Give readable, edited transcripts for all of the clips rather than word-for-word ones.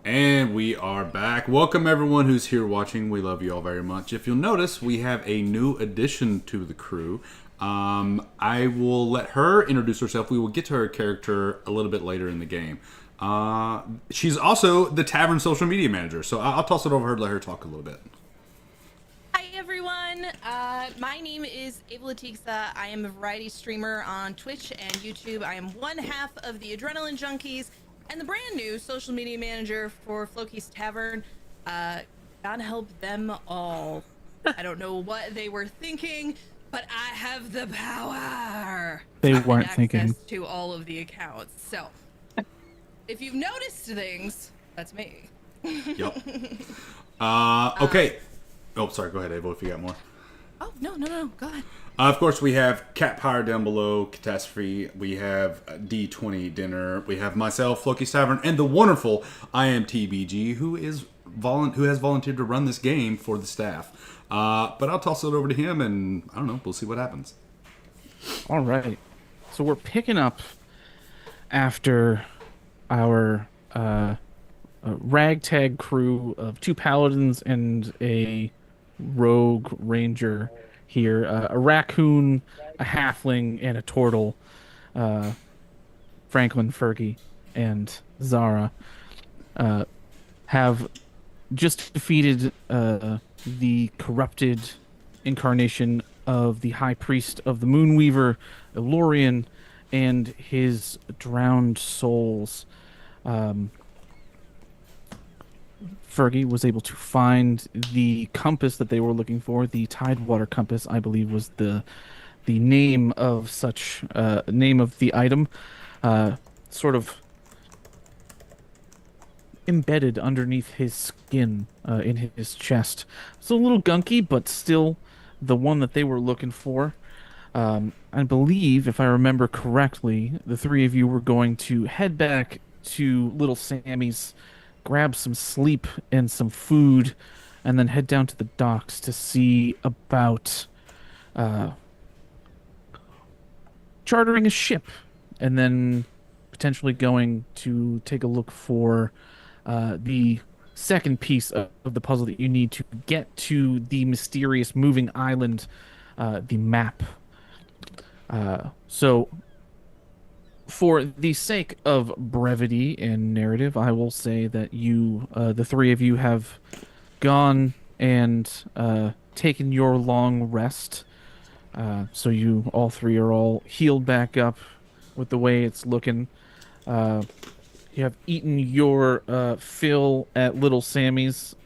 And we are back. Welcome everyone who's here watching. We love you all very much. If you'll notice, we have a new addition to the crew. I will let her introduce herself. We will get to her character a little bit later in the game. She's also the Tavern social media manager, so I'll toss it over her to let her talk a little bit. Hi everyone, my name is Ava Latiksa. I am a variety streamer on Twitch and YouTube. I am one half of the Adrenaline Junkies and the brand new social media manager for Floki's Tavern. God help them all. I don't know what they were thinking, but I have the power. They weren't access thinking. to all of the accounts. So, if you've noticed things, that's me. Yep. Okay. Oh, sorry. Go ahead, Ava, if you got more. Oh, no, go ahead. Of course, we have Cat Power down below, Catastrophe. We have D20 Dinner. We have myself, Floki's Tavern, and the wonderful IamTBG, who has volunteered to run this game for the staff. But I'll toss it over to him, and I don't know. We'll see what happens. All right. So we're picking up after our ragtag crew of 2 paladins and a rogue ranger here. A raccoon, a halfling, and a turtle. Franklin, Fergie, and Zara have just defeated the corrupted incarnation of the High Priest of the Moonweaver, Elorian, and his drowned souls. Fergie was able to find the compass that they were looking for. The Tidewater compass, I believe, was the name of such name of the item. Sort of embedded underneath his skin in his chest. It's a little gunky, but still the one that they were looking for. I believe, if I remember correctly, the 3 of you were going to head back to Little Sammy's, grab some sleep and some food, and then head down to the docks to see about chartering a ship, and then potentially going to take a look for the second piece of the puzzle that you need to get to the mysterious moving island, the map. So, for the sake of brevity and narrative, I will say that you, the 3 of you, have gone and taken your long rest. So you all 3 are all healed back up with the way it's looking. You have eaten your fill at Little Sammy's.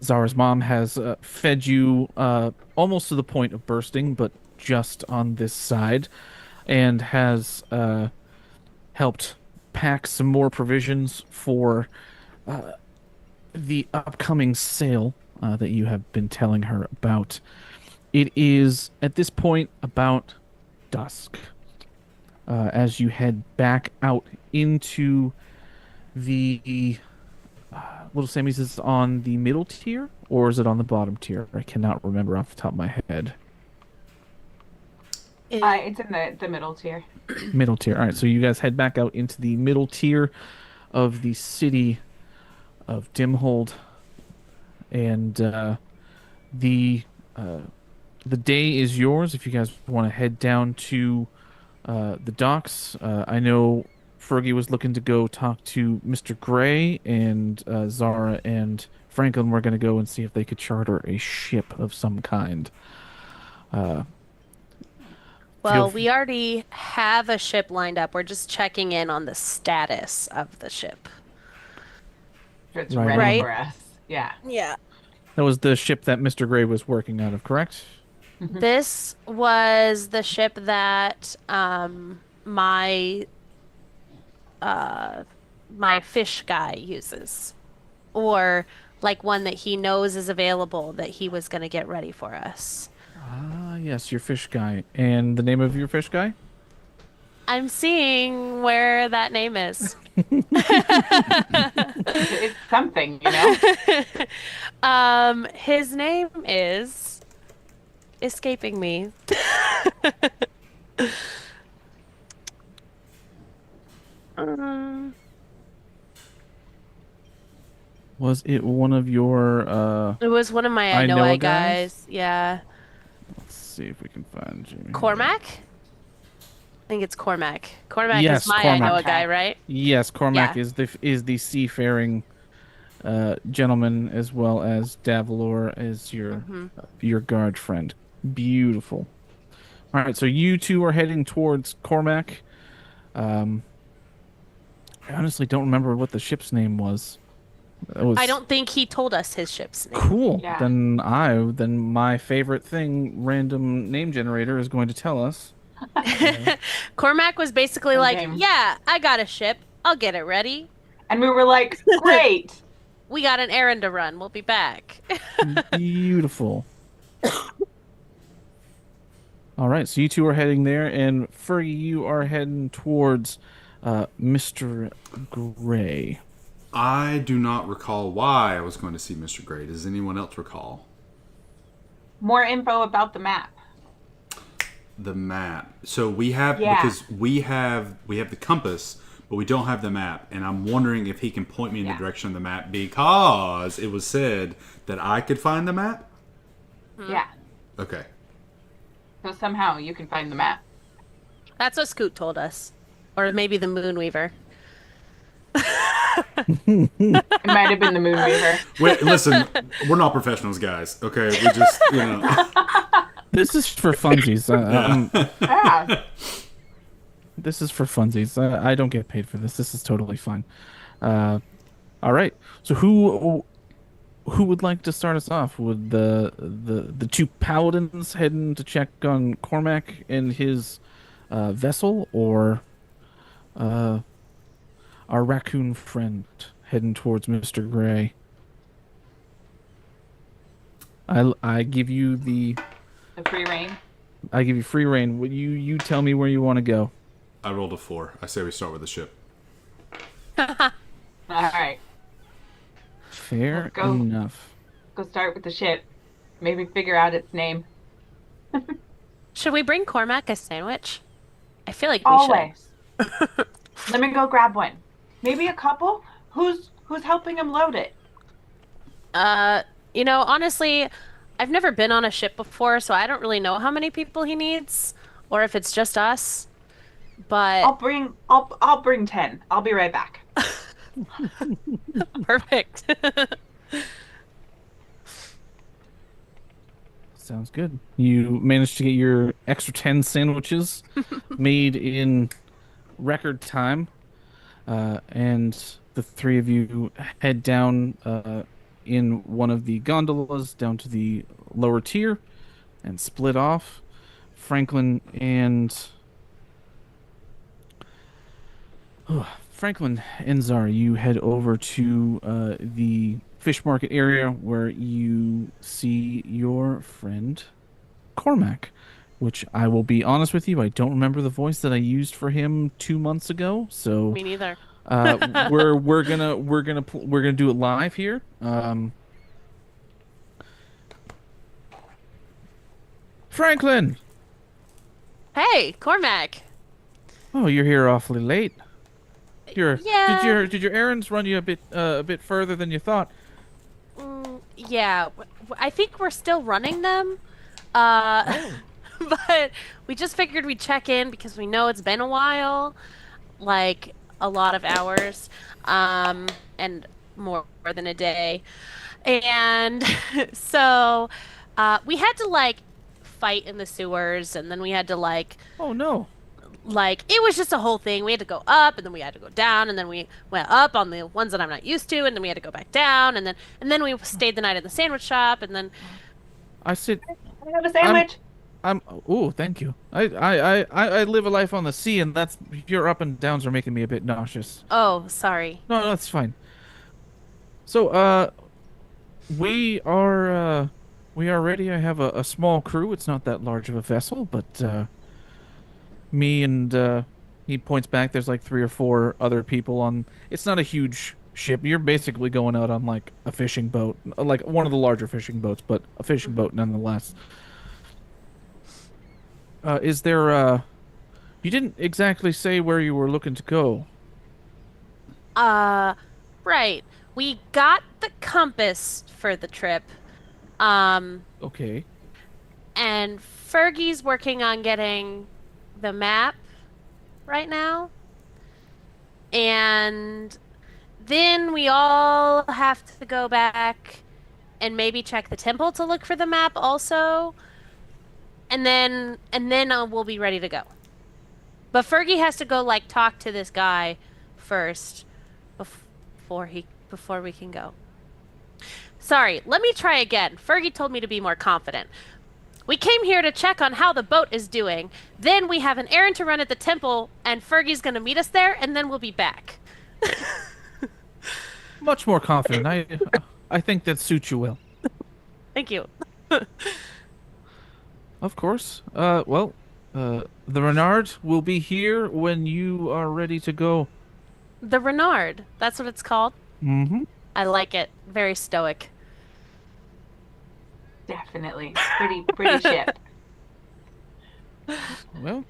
Zara's mom has fed you almost to the point of bursting, but just on this side, and has helped pack some more provisions for the upcoming sale that you have been telling her about. It is, at this point, about dusk. As you head back out into the Little Sammy's, is on the middle tier, or is it on the bottom tier? I cannot remember off the top of my head. It's in the middle tier. Middle tier. All right, so you guys head back out into the middle tier of the city of Dimhold, and the day is yours if you guys want to head down to the docks. I know Fergie was looking to go talk to Mr. Gray, and Zara and Franklin were going to go and see if they could charter a ship of some kind. Well, we already have a ship lined up. We're just checking in on the status of the ship. If it's Right. ready for us. Yeah. Yeah. That was the ship that Mr. Gray was working out of, correct? This was the ship that my my fish guy uses, or like one that he knows is available that he was going to get ready for us. Ah, yes, your fish guy. And the name of your fish guy? I'm seeing where that name is. It's something, you know? His name is escaping me. Was it one of your It was one of my I know a guys. Yeah. Let's see if we can find Jimmy. Cormac? I think it's Cormac. Cormac is Yes, my I Cormac. know a guy, right? Yes, Cormac Yeah. is the seafaring gentleman, as well as Davalor as your guard friend. Beautiful. All right, so you two are heading towards Cormac. I honestly don't remember what the ship's name was. It was I don't think he told us his ship's name. cool. Yeah. Then my favorite thing, random name generator, is going to tell us. Cormac was basically like, Okay. yeah, I got a ship. I'll get it ready. And we were like, great. We got an errand to run. We'll be back. Beautiful. All right, so you two are heading there, and Fergie, you are heading towards Mr. Gray. I do not recall why I was going to see Mr. Gray. Does anyone else recall? More info about the map. The map. So we have Yeah. because we have the compass, but we don't have the map, and I'm wondering if he can point me in the Yeah. direction of the map because it was said that I could find the map. Yeah. Okay. So somehow you can find the map. That's what Scoot told us. Or maybe the Moonweaver. It might have been the Moonweaver. Wait, listen, we're not professionals, guys. Okay, we just This is for funsies. Yeah. This is for funsies. I don't get paid for this. This is totally fine. All right. So who would like to start us off? Would the two paladins heading to check on Cormac and his vessel, or our raccoon friend heading towards Mr. Gray? I give you The free reign. free reign. Would you tell me where you want to go? I rolled a 4. I say we start with the ship. All right. Fair Let's go. enough. Go start with the ship. Maybe figure out its name. Should we bring Cormac a sandwich? I feel like we Always. Let me go grab one. Maybe a couple? Who's helping him load it? should. Honestly, I've never been on a ship before, so I don't really know how many people he needs, or if it's just us. But I'll bring 10. I'll be right back. perfect. Sounds good. You managed to get your extra 10 sandwiches made in record time. And the three of you head down in one of the gondolas down to the lower tier and split off. Franklin and Zara, you head over to the fish market area where you see your friend Cormac, which I will be honest with you, I don't remember the voice that I used for him 2 months ago. So Me neither. we're gonna do it live here. Franklin, Hey, Cormac. oh, you're here awfully late. Yeah. Did your errands run you a bit further than you thought? Yeah, I think we're still running them. But we just figured we'd check in because we know it's been a while, like a lot of hours, and more than a day. And so we had to like fight in the sewers, and then we had to Oh no. it was just a whole thing. We had to go up, and then we had to go down, and then we went up on the ones that I'm not used to, and then we had to go back down, and then we stayed the night at the sandwich shop, and then I said Can I have a sandwich? oh, thank you. I live a life on the sea, and that's your up and downs are making me a bit nauseous. oh, sorry. No, that's fine. So we are ready. I have a small crew. It's not that large of a vessel, but me and he points back. There's like 3 or 4 other people on. It's not a huge ship. You're basically going out on like a fishing boat, like one of the larger fishing boats, but a fishing boat nonetheless. Is there you didn't exactly say where you were looking to go. Right. We got the compass for the trip. Okay. And Fergie's working on getting the map right now. And then we all have to go back and maybe check the temple to look for the map also. And then we'll be ready to go. But Fergie has to go like talk to this guy first before we can go. Sorry, let me try again. Fergie told me to be more confident. We came here to check on how the boat is doing. Then we have an errand to run at the temple, and Fergie's gonna meet us there, and then we'll be back. Much more confident. I think that suits you well. Thank you. Of course. The Renard will be here when you are ready to go. The Renard, that's what it's called? Mm-hmm. I like it. Very stoic. Definitely. Pretty ship. Well,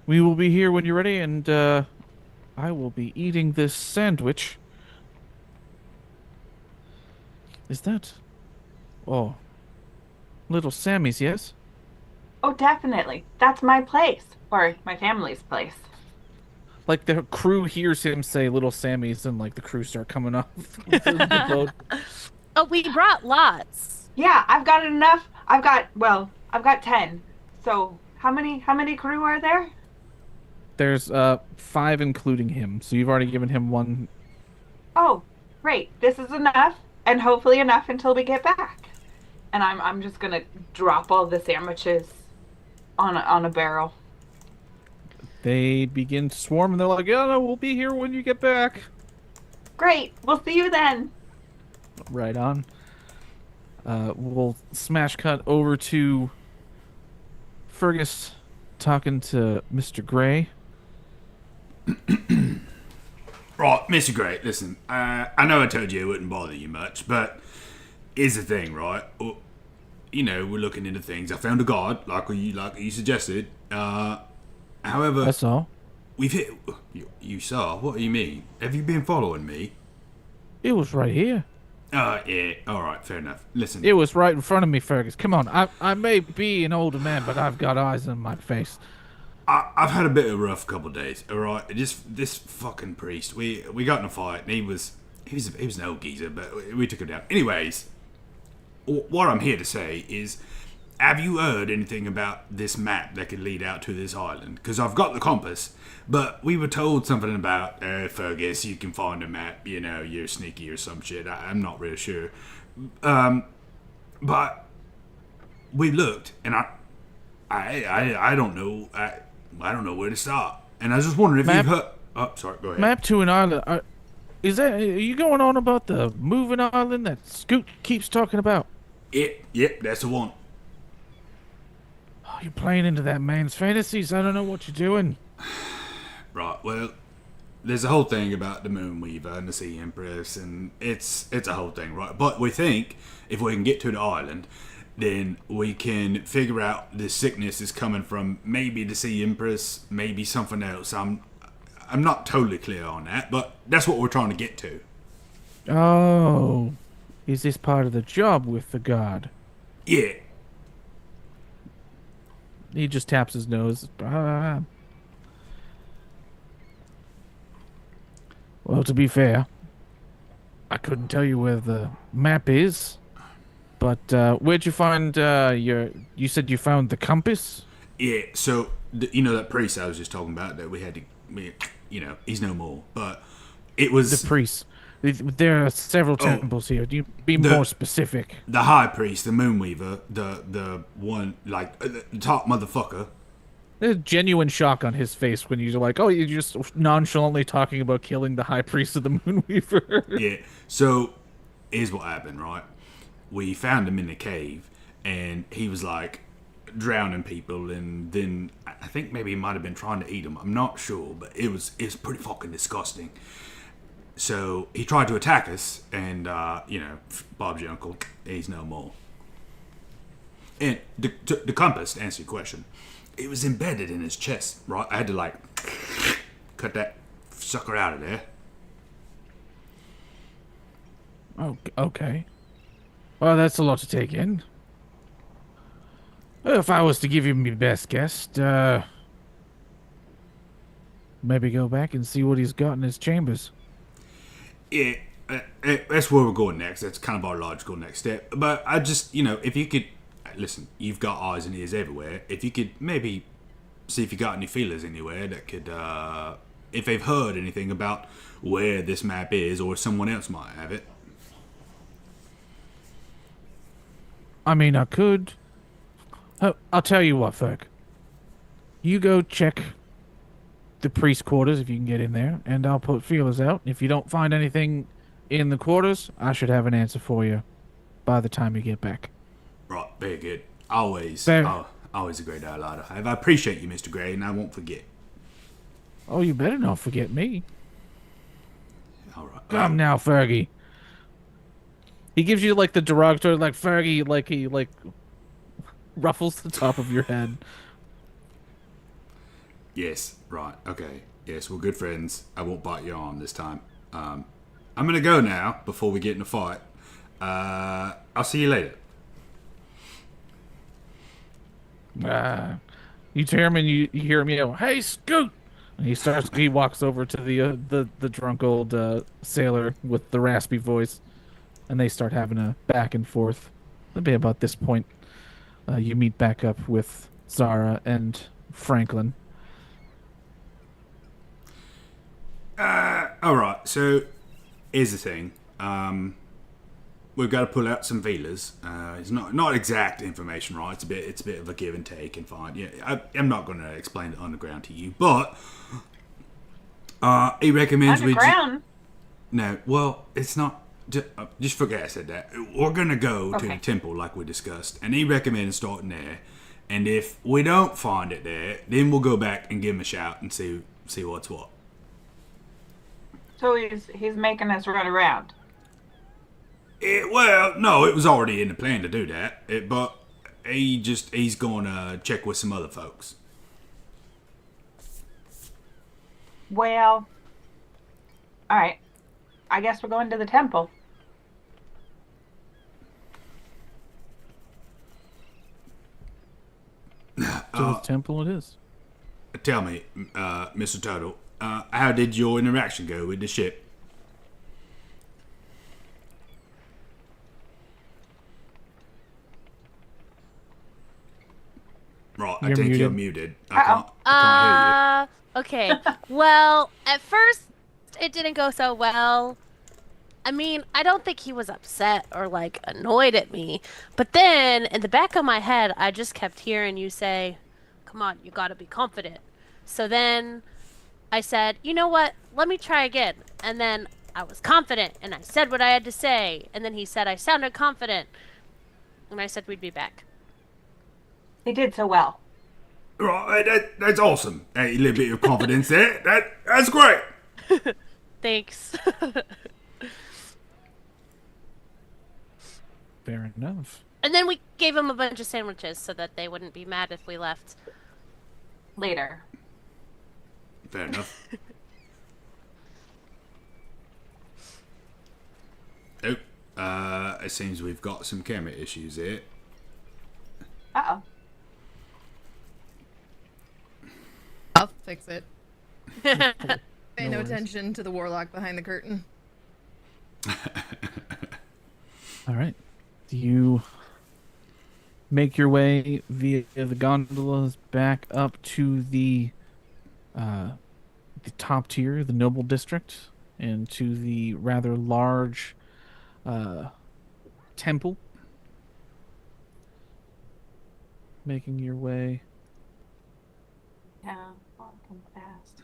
we will be here when you're ready, and I will be eating this sandwich. Is that... Oh. Little Sammy's, yes? Oh, definitely. That's my place. Or my family's place. Like, the crew hears him say Little Sammy's, and, like, the crew start coming off the boat. Oh, we brought lots. Yeah, I've got enough. I've got 10. So, how many crew are there? There's 5 including him, so you've already given him 1. Oh, great. This is enough, and hopefully enough until we get back. And I'm just gonna drop all the sandwiches on a barrel. They begin to swarm, and they're like, "Yeah, no, we'll be here when you get back." Great. We'll see you then. Right on. We'll smash cut over to Fergus talking to Mr. Gray. Right, Mr. Gray, listen, I know I told you it wouldn't bother you much, but here's the thing, right? Well, you know, we're looking into things. I found a guard, like you suggested. However, That's all. we've hit... You saw? What do you mean? Have you been following me? It was right here. Yeah, alright, fair enough. Listen... It was right in front of me, Fergus. Come on. I may be an older man, but I've got eyes on my face. I've had a bit of a rough couple of days, alright? Just this fucking priest. We got in a fight, and he was an old geezer, but we took him down. Anyways, what I'm here to say is, have you heard anything about this map that could lead out to this island? Because I've got the compass, but we were told something about, Fergus, you can find a map, you know, you're sneaky or some shit. I'm not really sure. But we looked, and I don't know. I don't know where to start. And I was just wondering if you've heard... Oh, sorry, go ahead. Map to an island. Are you going on about the moving island that Scoot keeps talking about? Yep, that's the one. Oh, you're playing into that man's fantasies. I don't know what you're doing. Right, well, there's a whole thing about the Moonweaver and the Sea Empress, and it's a whole thing, right? But we think if we can get to the island, then we can figure out this sickness is coming from maybe the Sea Empress, maybe something else. I'm not totally clear on that, but that's what we're trying to get to. Oh, is this part of the job with the god? Yeah. He just taps his nose. Well, to be fair, I couldn't tell you where the map is. But where'd you find you said you found the compass? Yeah, so, you know that priest I was just talking about that we had to, you know, he's no more. But it was... The priest. There are several temples here. Do you be more specific? The high priest, the Moonweaver, the one, like, the top motherfucker. There's genuine shock on his face when you're like, oh, you're just nonchalantly talking about killing the high priest of the Moonweaver. Yeah, so, here's what happened, right? We found him in the cave, and he was, like, drowning people, and then I think maybe he might have been trying to eat them. I'm not sure, but it was pretty fucking disgusting. So he tried to attack us, and, you know, Bob's your uncle, he's no more. And the compass, to answer your question, it was embedded in his chest, right? I had to, like, cut that sucker out of there. Oh, okay. Well, that's a lot to take in. Well, if I was to give you my best guess, maybe go back and see what he's got in his chambers. Yeah, that's where we're going next. That's kind of our logical next step. But I just, if you could listen, you've got eyes and ears everywhere. If you could maybe see if you got any feelers anywhere that could, if they've heard anything about where this map is, or someone else might have it. I mean, I could. Oh, I'll tell you what, Ferg. You go check the priest quarters if you can get in there, and I'll put feelers out. If you don't find anything in the quarters, I should have an answer for you by the time you get back. Right, very good. Always, There. always a great dialogue to have. I appreciate you, Mr. Gray, and I won't forget. Oh, you better not forget me. All right. Come now, Fergie. He gives you like the derogatory, like Fergie, like he like ruffles the top of your head. Yes, right, okay. Yes, we're good friends. I won't bite your arm this time. I'm gonna go now before we get in a fight. I'll see you later. You hear him and you hear him yell, "Hey, Scoot!" And he walks over to the drunk old sailor with the raspy voice, and they start having a back and forth. It'll be about this point. You meet back up with Zara and Franklin. All right. So here's the thing. We've got to pull out some feelers. It's not exact information, right? It's a bit of a give and take and find. Yeah, I'm not going to explain the underground to you, but he recommends Underground? No, well, it's not. Just forget I said that. We're gonna go to the Okay. temple like we discussed, and he recommends starting there. And if we don't find it there, then we'll go back and give him a shout and see what's what. So he's making us run around. Well, no, it was already in the plan to do that. But he's going to check with some other folks. Well, all right. I guess we're going to the temple. To the temple it is. Tell me, Mr. Turtle, how did your interaction go with the ship? Right, I You're think you're muted. muted. I can't Okay. Well, at first it didn't go so well. I mean, I don't think he was upset or like annoyed at me. But then in the back of my head, I just kept hearing you say, "Come on, you got to be confident." So then I said, "You know what? Let me try again." And then I was confident and I said what I had to say. And then he said I sounded confident. And I said we'd be back. He did so well. hear you. Right, that's awesome. Hey, a little bit of confidence there. That's great. Thanks. Fair enough. And then we gave him a bunch of sandwiches so that they wouldn't be mad if we left. Later. Fair enough. Oh, it seems we've got some camera issues here. Uh-oh. I'll fix it. Pay no worries. attention to the warlock behind the curtain. All right. Do you make your way via the gondolas back up to the top tier, the noble district, and to the rather large temple? Making your way Yeah. Walking fast.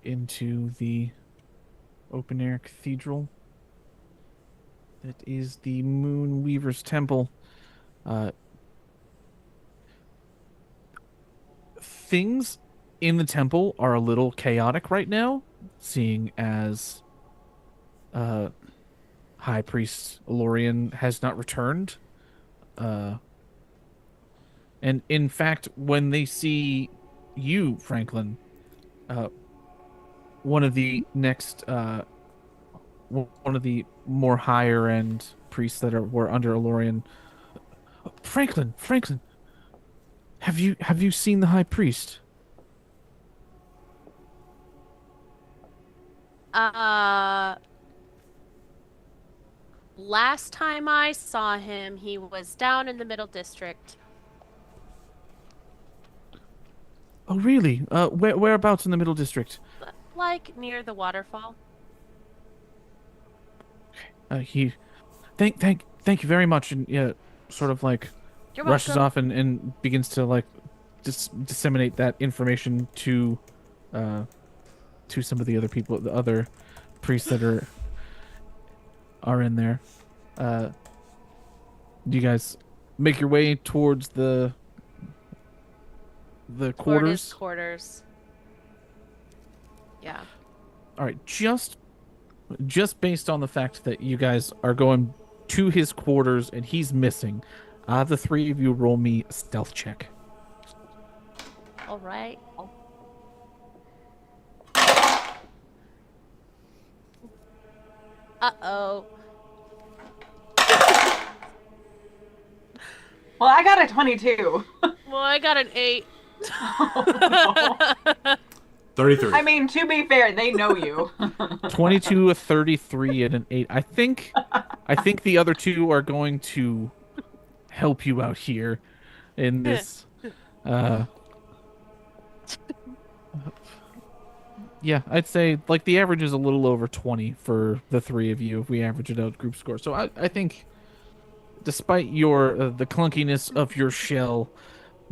into the open air cathedral that is the Moon Weaver's Temple. Things in the temple are a little chaotic right now, seeing as High Priest Elorian has not returned. And in fact, when they see you, Franklin, one of the next one of the more higher end priests that were under Elorian. Franklin, have you seen the high priest? Last time I saw him, he was down in the Middle District. Oh, really? Whereabouts in the Middle District? Like near the waterfall. He, thank you very much, and yeah, sort of like You're rushes welcome. off and begins to like disseminate that information to some of the other people, the other priests that are in there. Do you guys make your way towards the Toward his quarters? quarters. Yeah. All right, just based on the fact that you guys are going to his quarters and he's missing, the three of you roll me a stealth check. All right. Uh-oh. Well, I got a 22. Well, I got an 8. 33. I mean, to be fair, they know you. 22, a 33, and an 8. I think the other two are going to help you out here in this. Yeah, I'd say like the average is a little over 20 for the three of you if we average it out group score. So I think, despite your the clunkiness of your shell,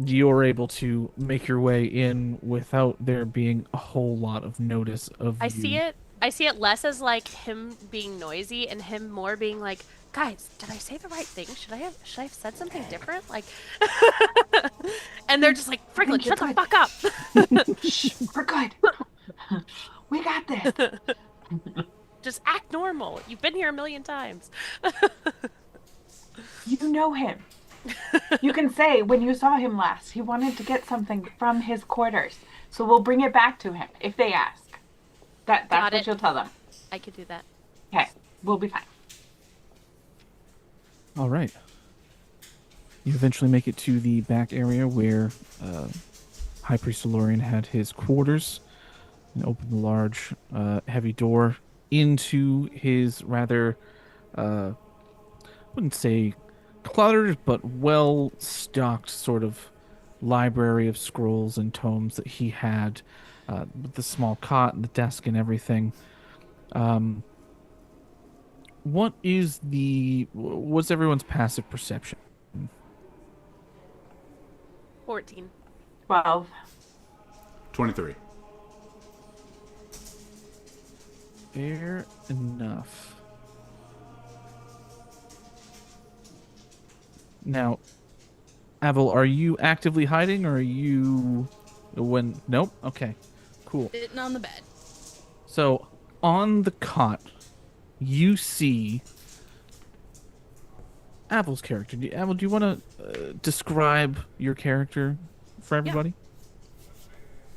you're able to make your way in without there being a whole lot of notice of I you. see it less as like him being noisy and him more being like, guys, did I say the right thing? Should I have said something different? Like and they're just like, Franklin, shut the fuck up. Shh, we're good. We got this. Just act normal. You've been here a million times. You know him. You can say when you saw him last, he wanted to get something from his quarters. So we'll bring it back to him if they ask. That's Got what it. you'll tell them. I could do that. Okay, we'll be fine. All right. You eventually make it to the back area where High Priest Elorian had his quarters, and open the large, heavy door into his rather, wouldn't say cluttered, but well-stocked sort of library of scrolls and tomes that he had, with the small cot and the desk and everything. What's everyone's passive perception? 14. 12. 23. Fair enough. Now, Avel, are you actively hiding, or are you... Nope? Okay. Cool. Sitting on the bed. So, on the cot, you see Avel's character. Avel, do you want to describe your character for everybody?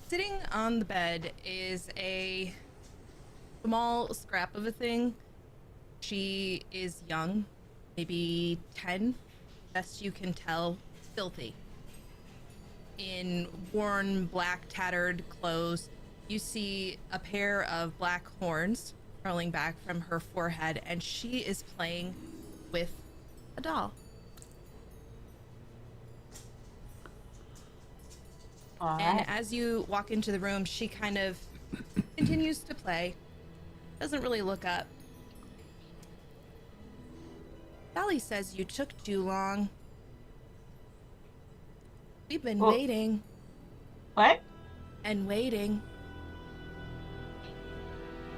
Sitting on the bed is a small scrap of a thing. She is young, maybe 10, best you can tell, filthy. In worn, black, tattered clothes, you see a pair of black horns curling back from her forehead, and she is playing with a doll. All And right. as you walk into the room, she kind of continues to play, doesn't really look up. Sally says you took too long. We've been Well- waiting What? and waiting.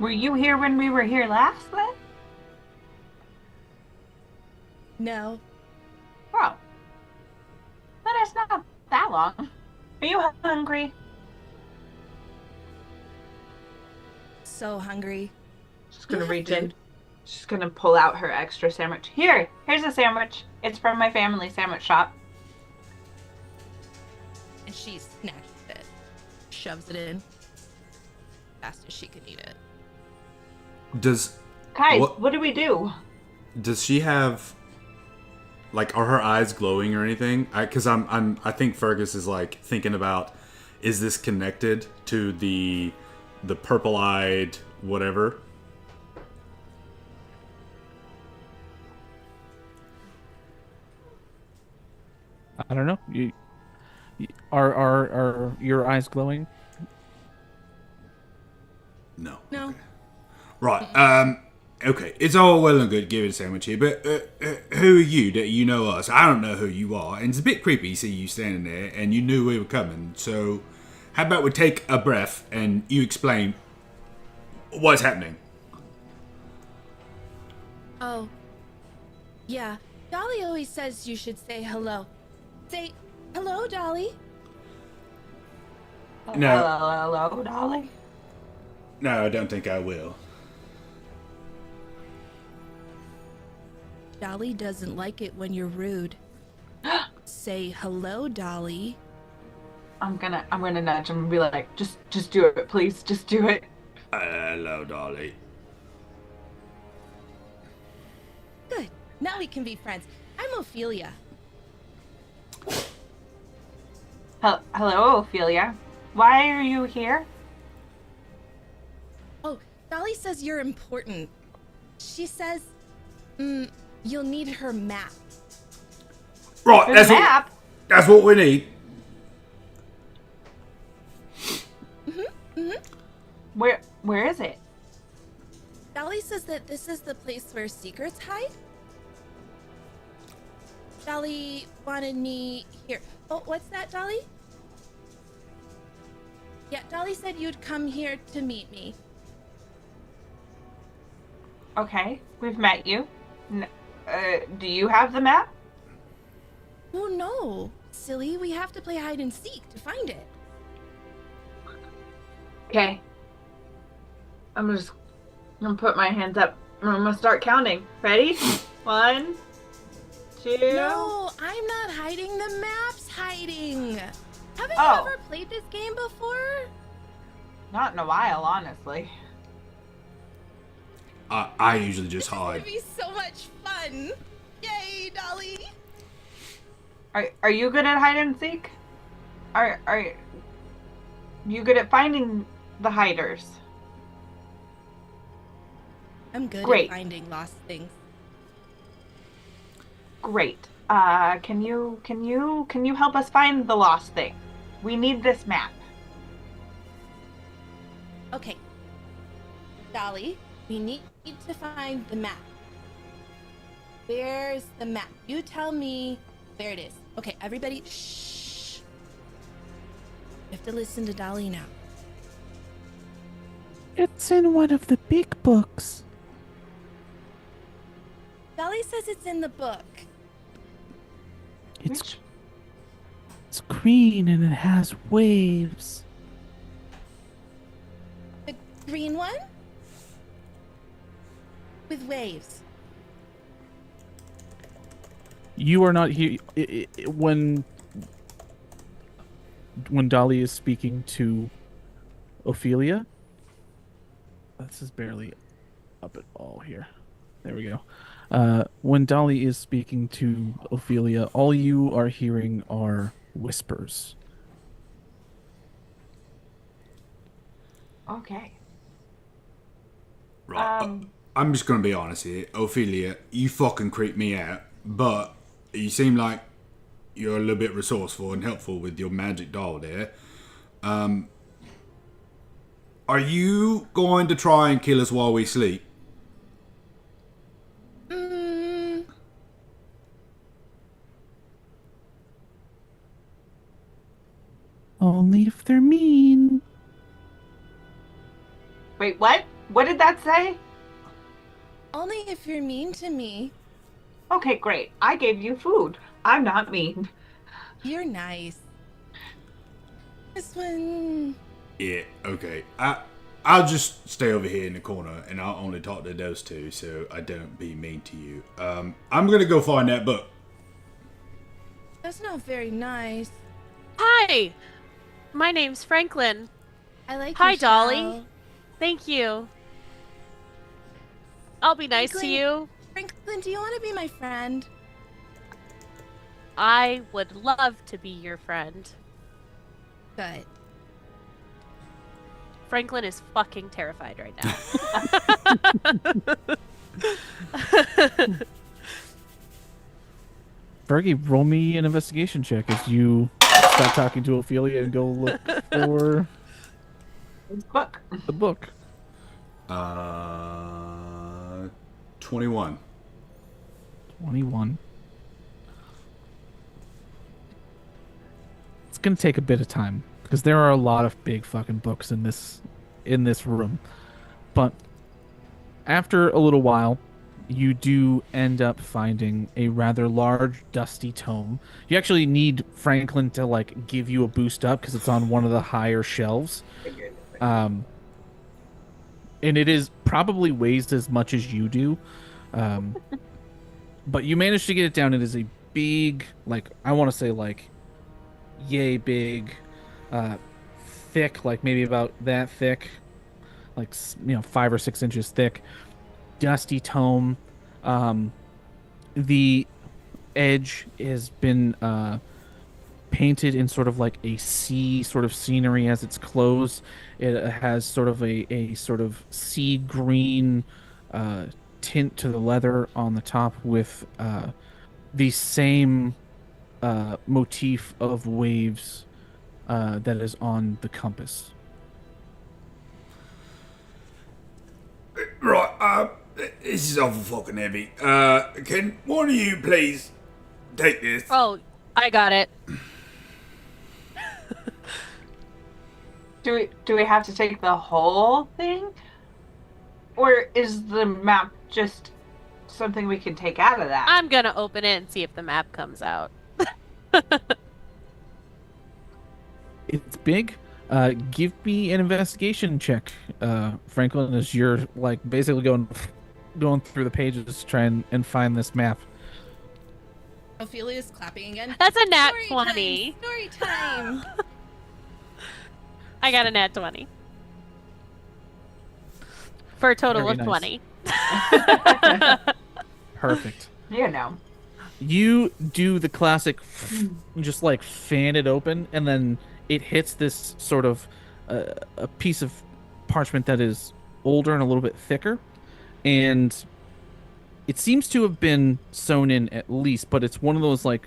Were you here when we were here last then? No, Oh. But it's not that long. Are you hungry? so hungry. She's gonna Yeah, reach food. in. She's gonna pull out her extra sandwich. Here's a sandwich. It's from my family sandwich shop. And she snatches it, shoves it in, fast as she can eat it. Does Guys, What- what do we do? Does she have, like, are her eyes glowing or anything? Because I think Fergus is like thinking about, is this connected to the purple-eyed whatever? I don't know. Are your eyes glowing? No. No. Right. Okay. It's all well and good giving a sandwich here, but who are you that you know us? I don't know who you are, and it's a bit creepy to see you standing there, and you knew we were coming. So, how about we take a breath and you explain what's happening? Oh. Yeah. Dolly always says you should say hello. Say hello, Dolly. No. Hello, Dolly. No, I don't think I will. Dolly doesn't like it when you're rude. Say hello, Dolly. I'm gonna nudge him and be like, just do it, please, just do it. Hello, Dolly. Good. Now we can be friends. I'm Ophelia. Hello, Ophelia. Why are you here? Oh, Dolly says you're important. She says, you'll need her map. Right, There's a map. That's what we need. Where is it? Dolly says that this is the place where secrets hide. Dolly wanted me here. Oh, what's that, Dolly? Yeah, Dolly said you'd come here to meet me. Okay, we've met you. Do you have the map? Oh no, silly. We have to play hide and seek to find it. Okay. I'm gonna put my hands up. I'm gonna start counting. Ready? 1, 2. No, I'm not hiding. The map's hiding. Haven't Oh. you ever played this game before? Not in a while, honestly. I usually just This is gonna hide. be so much fun. Yay, Dolly. Are you good at hide and seek? Are you good at finding the hiders? I'm good Great. at finding lost things. Great. Can you help us find the lost thing? We need this map. Okay. Dolly, we need to find the map. Where's the map? You tell me where it is. Okay, everybody, shh. You have to listen to Dolly now. It's in one of the big books. Dolly says it's in the book. It's green and it has waves. The green one? With waves. You are not here when Dolly is speaking to Ophelia. This is barely up at all here. There we go. When Dolly is speaking to Ophelia, all you are hearing are whispers. Okay. Right. I'm just gonna be honest here, Ophelia. You fucking creep me out, but you seem like you're a little bit resourceful and helpful with your magic doll there. Are you going to try and kill us while we sleep? Only if they're mean. Wait, what? What did that say? Only if you're mean to me. Okay, great. I gave you food. I'm not mean. You're nice. This one. Yeah. Okay. I'll just stay over here in the corner, and I'll only talk to those two, so I don't be mean to you. I'm gonna go find that book. That's not very nice. Hi, my name's Franklin. I like Hi, your Dolly. shell. Thank you. I'll be nice to Franklin- you. Franklin, do you want to be my friend? I would love to be your friend. Good. Franklin is fucking terrified right now. Fergie, roll me an investigation check as you stop talking to Ophelia and go look for Book. the book. 21. 21. It's gonna take a bit of time because there are a lot of big fucking books in this room. But after a little while, you do end up finding a rather large, dusty tome. You actually need Franklin to like give you a boost up because it's on one of the higher shelves. And it is probably weighs as much as you do. But you managed to get it down. It is a big, like, I want to say like yay big, thick, like maybe about that thick, like 5 or 6 inches thick, dusty tome. The edge has been painted in sort of like a sea sort of scenery as it's closed. It has sort of a sort of sea green tint to the leather on the top with the same motif of waves that is on the compass. Right, this is awful fucking heavy. Can one of you please take this? Oh, I got it. Do we have to take the whole thing? Or is the map just something we can take out of that? I'm gonna open it and see if the map comes out. It's big. Give me an investigation check, Franklin, as you're like basically going through the pages to try and find this map. Ophelia's clapping again. That's a nat Story 20. Time, story time. I got a nat 20. For a total Very of nice. 20. Perfect. You know. You do the classic, just like fan it open, and then it hits this sort of a piece of parchment that is older and a little bit thicker, and it seems to have been sewn in at least, but it's one of those like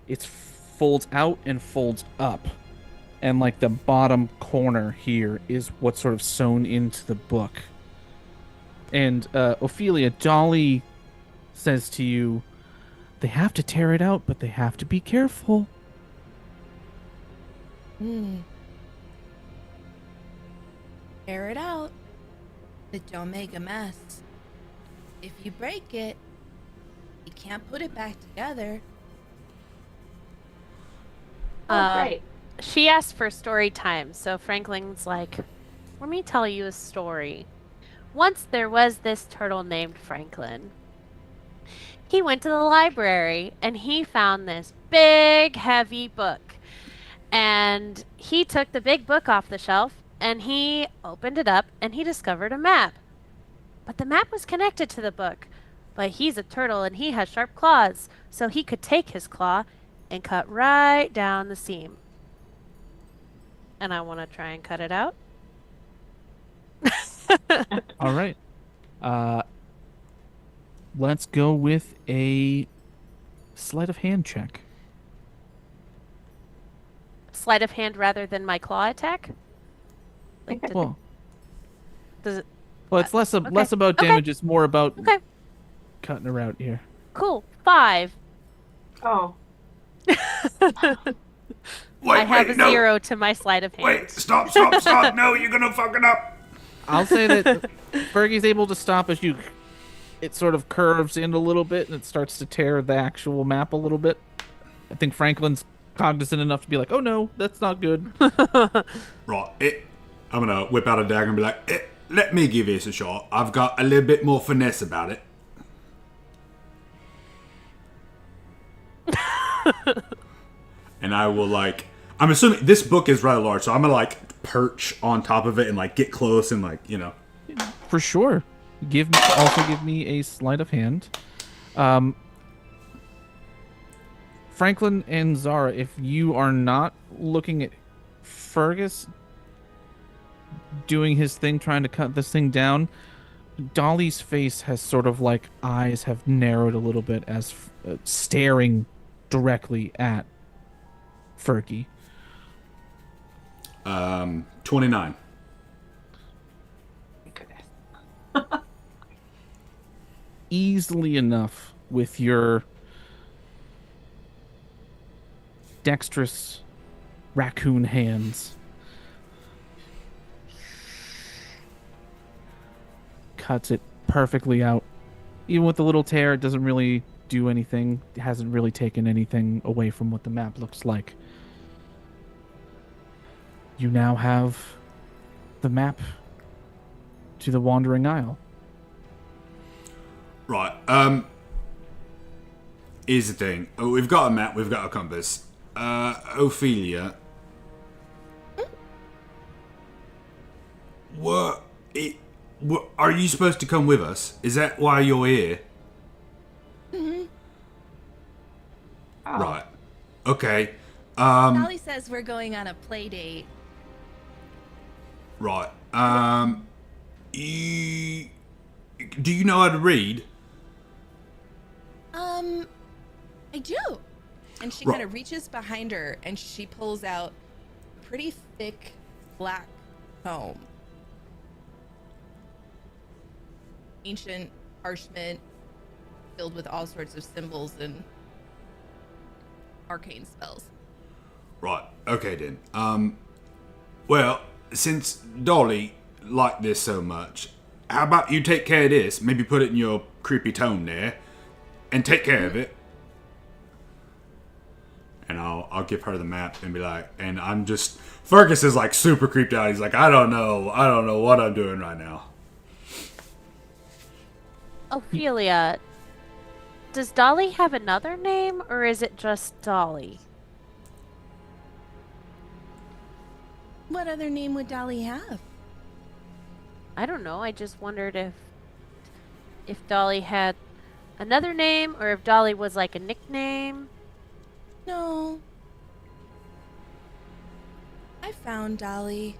it folds out and folds up, and like the bottom corner here is what's sort of sewn into the book. And Ophelia, Dolly says to you, they have to tear it out, but they have to be careful. Tear it out, but don't make a mess. If you break it, you can't put it back together. Right. She asked for story time, so Franklin's like, let me tell you a story. Once there was this turtle named Franklin. He went to the library and he found this big, heavy book. And he took the big book off the shelf and he opened it up and he discovered a map. But the map was connected to the book. But he's a turtle and he has sharp claws, so he could take his claw and cut right down the seam. And I want to try and cut it out. All right. Let's go with a sleight of hand check. Sleight of hand rather than my claw attack? Like, Well, does it... it's less Okay. less about Okay. damage. It's more about Okay, cutting her out here. cool. 5. Oh. I have a no. 0 to my sleight of hand. Wait, stop. No, you're gonna fuck it up. I'll say that Fergie's able to stop as you. It sort of curves in a little bit and it starts to tear the actual map a little bit. I think Franklin's cognizant enough to be like, "Oh no, that's not good." Right, I'm gonna whip out a dagger and be like, let me give this a shot. I've got a little bit more finesse about it. And I will like, I'm assuming this book is rather large, so I'm gonna like perch on top of it and like get close and like, For sure. Give me a sleight of hand. Franklin and Zara, if you are not looking at Fergus doing his thing, trying to cut this thing down, Dolly's face has sort of like eyes have narrowed a little bit as staring directly at Fergie. 29. Goodness. Easily enough with your dexterous raccoon hands. Cuts it perfectly out. Even with the little tear, it doesn't really do anything. It hasn't really taken anything away from what the map looks like. You now have the map to the Wandering Isle. Right. Here's the thing. We've got a map. We've got a compass. Ophelia. What? Are you supposed to come with us? Is that why you're here? Mm-hmm. Oh. Right. Okay. Dolly says we're going on a play date. Right. Do you know how to read? I do. And she Right. kind of reaches behind her and she pulls out a pretty thick black tome. Ancient parchment filled with all sorts of symbols and arcane spells. Right. Okay then. Well, since Dolly liked this so much, how about you take care of this? Maybe put it in your creepy tome there, and take care of it. And I'll give her the map and be like, and I'm just Fergus is like super creeped out. He's like, I don't know what I'm doing right now. Ophelia, does Dolly have another name, or is it just Dolly? What other name would Dolly have? I don't know. I just wondered if Dolly had another name, or if Dolly was like a nickname. No. I found Dolly.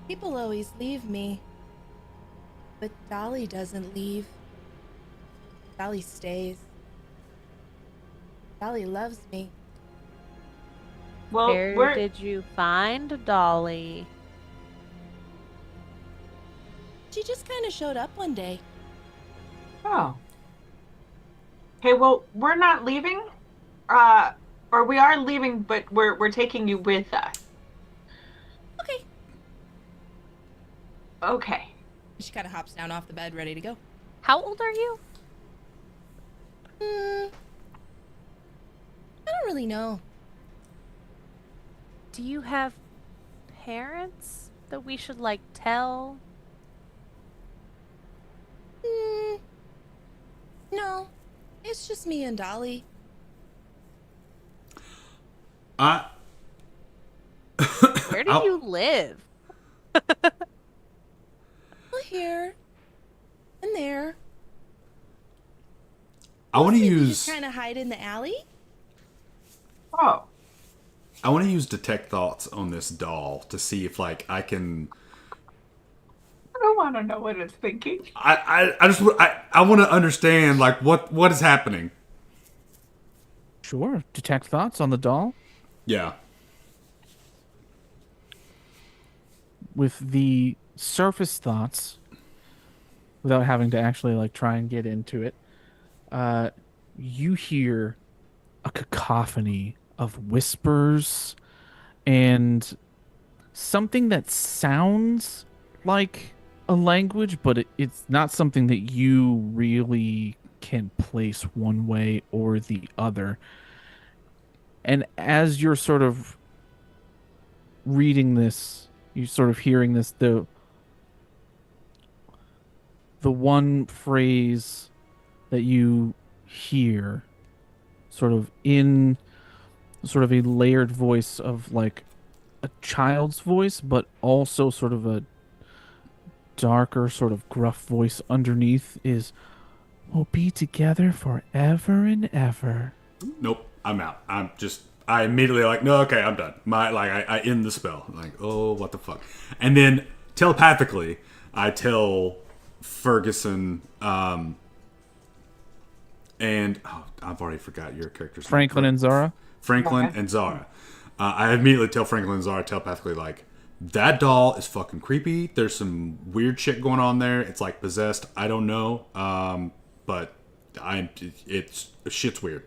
People always leave me. But Dolly doesn't leave. Dolly stays. Dolly loves me. Well, Where did you find Dolly? She just kind of showed up one day. Oh. Okay, well, we're not leaving. Or we are leaving, but we're taking you with us. Okay. Okay. She kind of hops down off the bed, ready to go. How old are you? I don't really know. Do you have parents that we should like tell? No. It's just me and Dolly. Where do you live? Well, here. And there. I want to We use just kind of hide in the alley. Oh. I want to use detect thoughts on this doll to see if like I can. I don't want to know what it's thinking. I want to understand like what is happening. Sure. Detect thoughts on the doll. Yeah. With the surface thoughts, without having to actually like try and get into it, you hear a cacophony of whispers and something that sounds like a language, but it's not something that you really can place one way or the other. And as you're sort of reading this, you're sort of hearing this, the one phrase that you hear sort of in sort of a layered voice of like a child's voice, but also sort of a darker, sort of gruff voice underneath is, "We'll be together forever and ever." Nope, I'm out. I immediately like, no, okay, I'm done. I end the spell. Like, oh, what the fuck? And then telepathically, I tell Ferguson, and I've already forgot your character's name. Franklin and Zara. Franklin and Zara. I immediately tell Franklin and Zara telepathically, like, that doll is fucking creepy. There's some weird shit going on there. It's like possessed. I don't know, but shit's weird.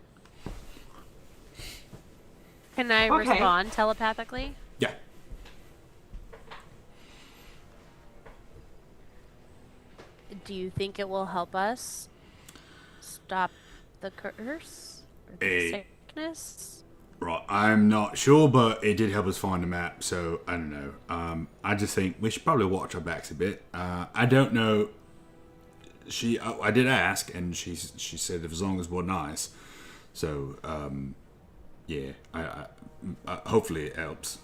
Can I Okay. respond telepathically? Yeah. Do you think it will help us stop the curse? Or the sickness? Right, I'm not sure, but it did help us find a map, so I don't know. I just think we should probably watch our backs a bit. I don't know. I did ask, and she said as long as we're nice. So, yeah, I hopefully it helps.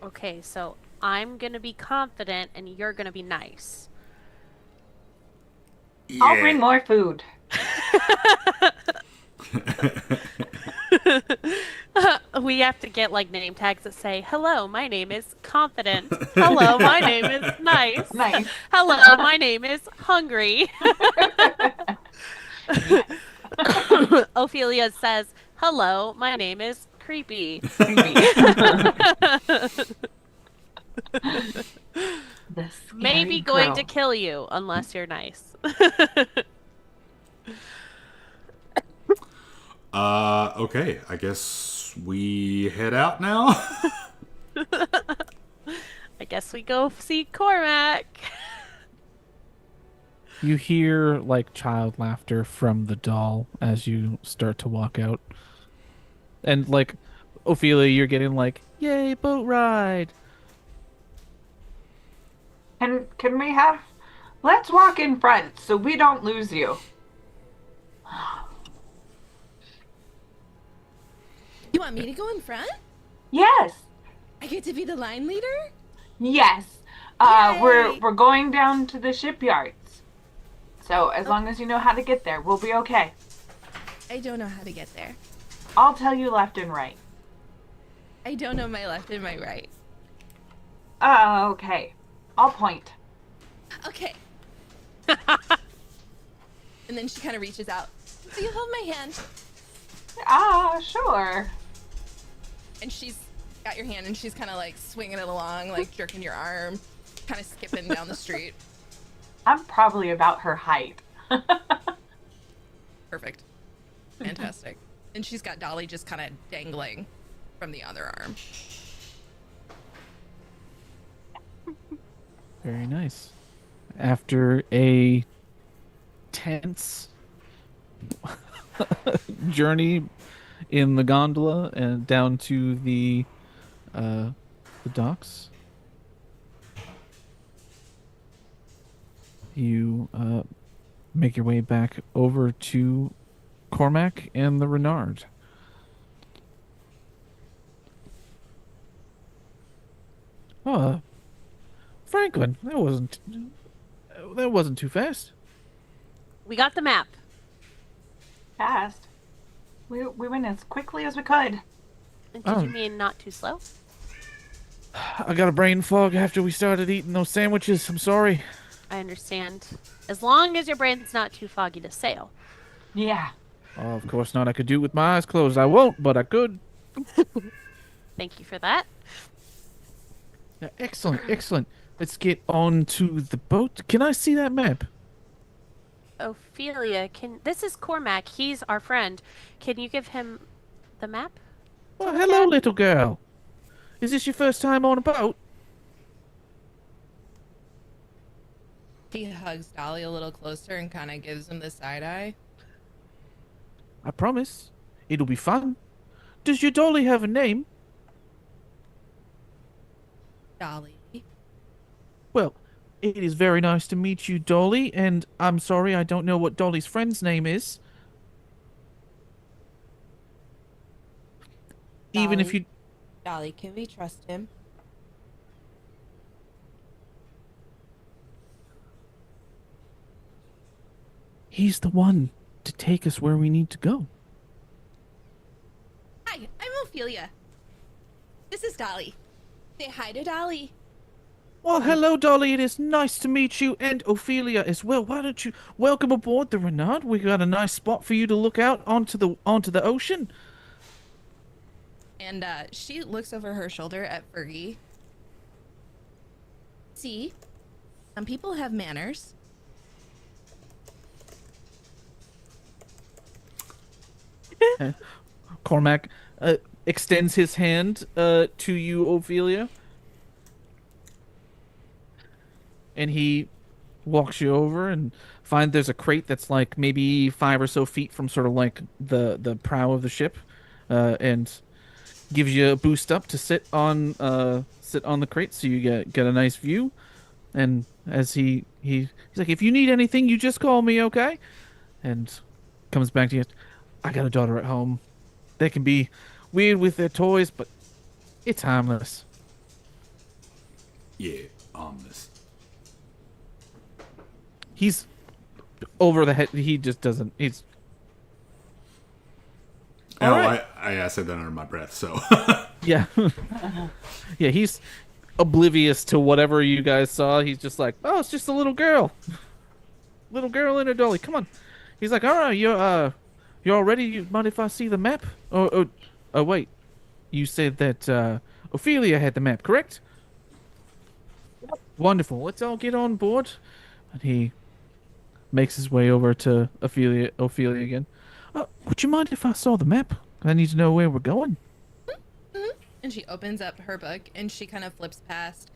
Okay, so I'm gonna be confident and you're gonna be nice. I'll bring more food. We have to get like name tags that say, "Hello, my name is confident. Hello, my name is nice. Nice. Hello, my name is hungry." Ophelia says, "Hello, my name is creepy." The Maybe scary going girl. to kill you unless you're nice. Okay, I guess we head out now. I guess we go see Cormac. You hear like child laughter from the doll as you start to walk out. And like Ophelia, you're getting like, "Yay, boat ride." Can we have? Let's walk in front so we don't lose you. You want me to go in front? Yes. I get to be the line leader? Yes. Yay. We're going down to the shipyards. So as long as you know how to get there, we'll be okay. I don't know how to get there. I'll tell you left and right. I don't know my left and my right. Okay. I'll point. Okay. And then she kind of reaches out. So you hold my hand. Sure. And she's got your hand and she's kind of like swinging it along, like jerking your arm, kind of skipping down the street. I'm probably about her height. Perfect. Fantastic. And she's got Dolly just kind of dangling from the other arm. Very nice. After a tense journey in the gondola and down to the docks, you make your way back over to Cormac and the Renard. Franklin, that wasn't too fast. We got the map. Fast. We went as quickly as we could. Did Oh. you mean not too slow? I got a brain fog after we started eating those sandwiches. I'm sorry. I understand. As long as your brain's not too foggy to sail. Yeah. Oh, of course not. I could do it with my eyes closed. I won't, but I could. Thank you for that. Yeah, excellent, excellent. Let's get on to the boat. Can I see that map? Ophelia, this is Cormac. He's our friend. Can you give him the map? Oh, hello, little girl. Is this your first time on a boat? He hugs Dolly a little closer and kind of gives him the side eye. I promise. It'll be fun. Does your dolly have a name? Dolly. Well, it is very nice to meet you, Dolly, and I'm sorry I don't know what Dolly's friend's name is. Even if you... Dolly, can we trust him? He's the one to take us where we need to go. Hi, I'm Ophelia. This is Dolly. Say hi to Dolly. Well, hello, Dolly. It is nice to meet you, and Ophelia as well. Why don't you welcome aboard the Renard? We got a nice spot for you to look out onto the ocean. And she looks over her shoulder at Fergie. See, some people have manners. Cormac extends his hand to you, Ophelia, and he walks you over and find there's a crate that's like maybe 5 or so feet from sort of like the prow of the ship, and gives you a boost up to sit on the crate so you get a nice view. And as he's like, if you need anything, you just call me, okay? And comes back to you. I got a daughter at home. They can be weird with their toys, but it's harmless. Yeah, harmless. He's over the head. He just doesn't. He's. Oh, Alright. I said that under my breath, so. Yeah. Yeah, he's oblivious to whatever you guys saw. He's just like, oh, it's just a little girl. Little girl in her dolly. Come on. He's like, all right, you're all ready? You mind if I see the map? Oh, wait. You said that Ophelia had the map, correct? Wonderful. Let's all get on board. And he makes his way over to Ophelia again. Would you mind if I saw the map? I need to know where we're going. And she opens up her book and she kind of flips past,